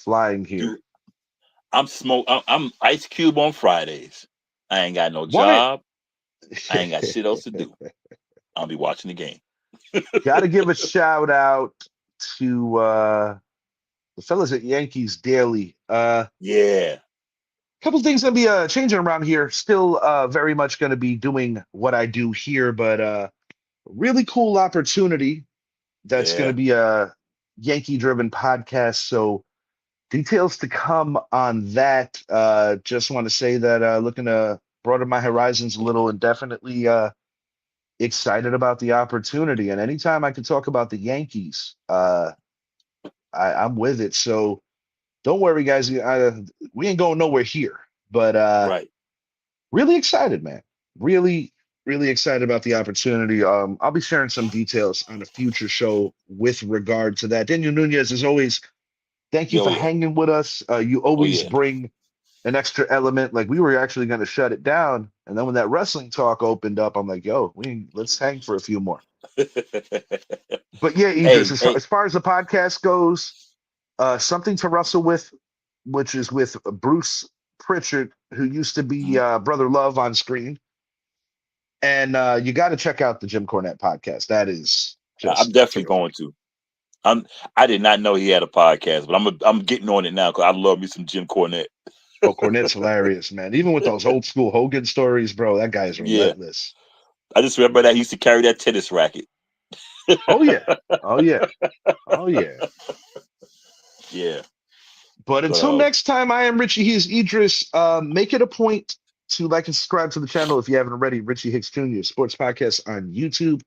Speaker 2: Dude,
Speaker 4: I'm Ice Cube on Fridays. I ain't got no job. I ain't got shit else to do. I'll be watching the game.
Speaker 2: Got to give a shout out to the fellas at Yankees Daily. Kind couple things gonna be changing around here. Still very much gonna be doing what I do here, but really cool opportunity that's gonna be a Yankee driven podcast. So details to come on that. Just want to say that looking to broaden my horizons a little and definitely excited about the opportunity. And anytime I can talk about the Yankees, I'm with it. So don't worry, guys. We ain't going nowhere here. But
Speaker 4: Right.
Speaker 2: really excited, man. Really, really excited about the opportunity. I'll be sharing some details on a future show with regard to that. Daniel Nunez, as always, thank you for hanging with us. You always bring an extra element. Like we were actually going to shut it down, and then when that wrestling talk opened up, I'm like, "Yo, let's hang for a few more." But yeah, Idris, as far as the podcast goes, something to wrestle with, which is with Bruce Pritchard, who used to be Brother Love on screen, and you got to check out the Jim Cornette podcast. That is just
Speaker 4: I'm definitely going to. I did not know he had a podcast, but I'm getting on it now because I love me some Jim Cornette.
Speaker 2: Oh, Cornette's hilarious, man. Even with those old school Hogan stories, bro, that guy's relentless.
Speaker 4: I just remember that he used to carry that tennis racket.
Speaker 2: Oh yeah. Oh yeah. Oh yeah.
Speaker 4: Yeah.
Speaker 2: But until next time, I am Richie. He is Idris. Make it a point to like and subscribe to the channel if you haven't already. Richie Hicks Jr. Sports Podcast on YouTube.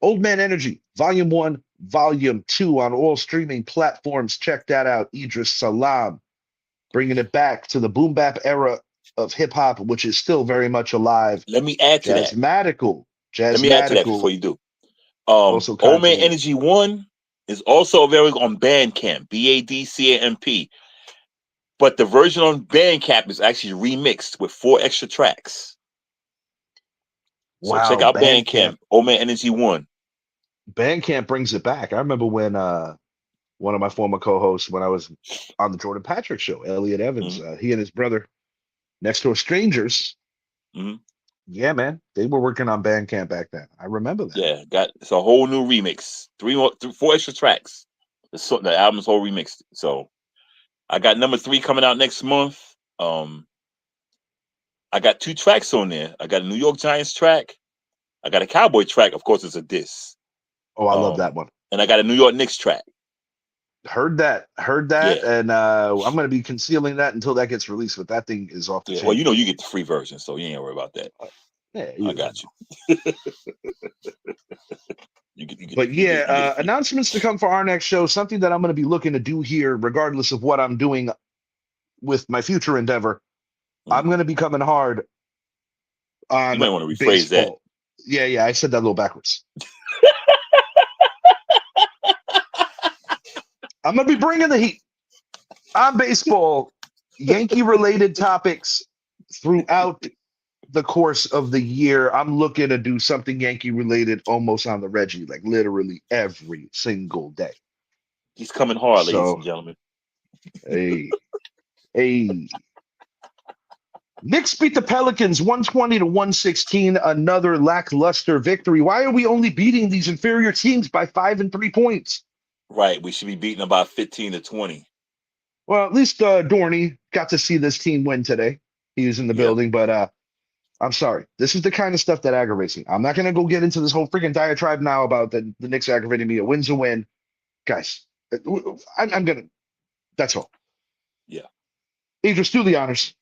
Speaker 2: Old Man Energy, Volume 1, Volume 2 on all streaming platforms. Check that out. Idris Salam, bringing it back to the boom bap era of hip hop, which is still very much alive.
Speaker 4: Let me add to that.
Speaker 2: Jazzmatical.
Speaker 4: Let me add to that before you do.
Speaker 2: Also
Speaker 4: Old Man Energy 1 is also available on Bandcamp, BADCAMP. But the version on Bandcamp is actually remixed with 4 extra tracks. So check out Bandcamp, Old Man Energy 1.
Speaker 2: Bandcamp brings it back. I remember when one of my former co-hosts, when I was on the Jordan Patrick show, Elliot Evans, he and his brother, Next Door Strangers. Yeah, man, they were working on Bandcamp back then. I remember that.
Speaker 4: Yeah, it's a whole new remix. 4 extra tracks. The album's whole remixed. So I got number 3 coming out next month. I got 2 tracks on there. I got a New York Giants track. I got a Cowboy track. Of course, it's a diss.
Speaker 2: Oh, I love that one.
Speaker 4: And I got a New York Knicks track.
Speaker 2: Heard that, and I'm going to be concealing that until that gets released. But that thing is off the chain.
Speaker 4: Well, you get the free version, so you ain't worry about that. I got you.
Speaker 2: Announcements to come for our next show. Something that I'm going to be looking to do here, regardless of what I'm doing with my future endeavor. I'm going to be coming hard on.
Speaker 4: You might want to rephrase
Speaker 2: baseball. Yeah, I said that a little backwards. I'm going to be bringing the heat on baseball, Yankee-related topics throughout the course of the year. I'm looking to do something Yankee-related almost on the Reggie, like literally every single day.
Speaker 4: He's coming hard, ladies and gentlemen.
Speaker 2: Hey. Knicks beat the Pelicans 120-116, another lackluster victory. Why are we only beating these inferior teams by 5 and 3 points?
Speaker 4: Right, we should be beating about 15-20.
Speaker 2: Well, at least Dorney got to see this team win today. He was in the building, but I'm sorry. This is the kind of stuff that aggravates me. I'm not going to go get into this whole freaking diatribe now about the Knicks aggravating me. A win's a win. Guys, I'm going to. That's all.
Speaker 4: Yeah.
Speaker 2: Idris, do the honors.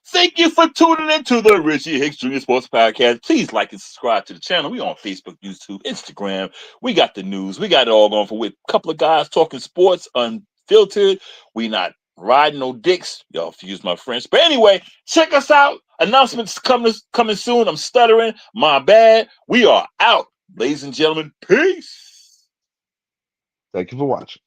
Speaker 4: Thank you for tuning into the Richie Hicks Jr. Sports Podcast. Please like and subscribe to the channel. We on Facebook, YouTube, Instagram. We got the news. We got it all going for with a couple of guys talking sports unfiltered. We not riding no dicks. Y'all excuse my French. But anyway, check us out. Announcements coming soon. I'm stuttering. My bad. We are out. Ladies and gentlemen, peace.
Speaker 2: Thank you for watching.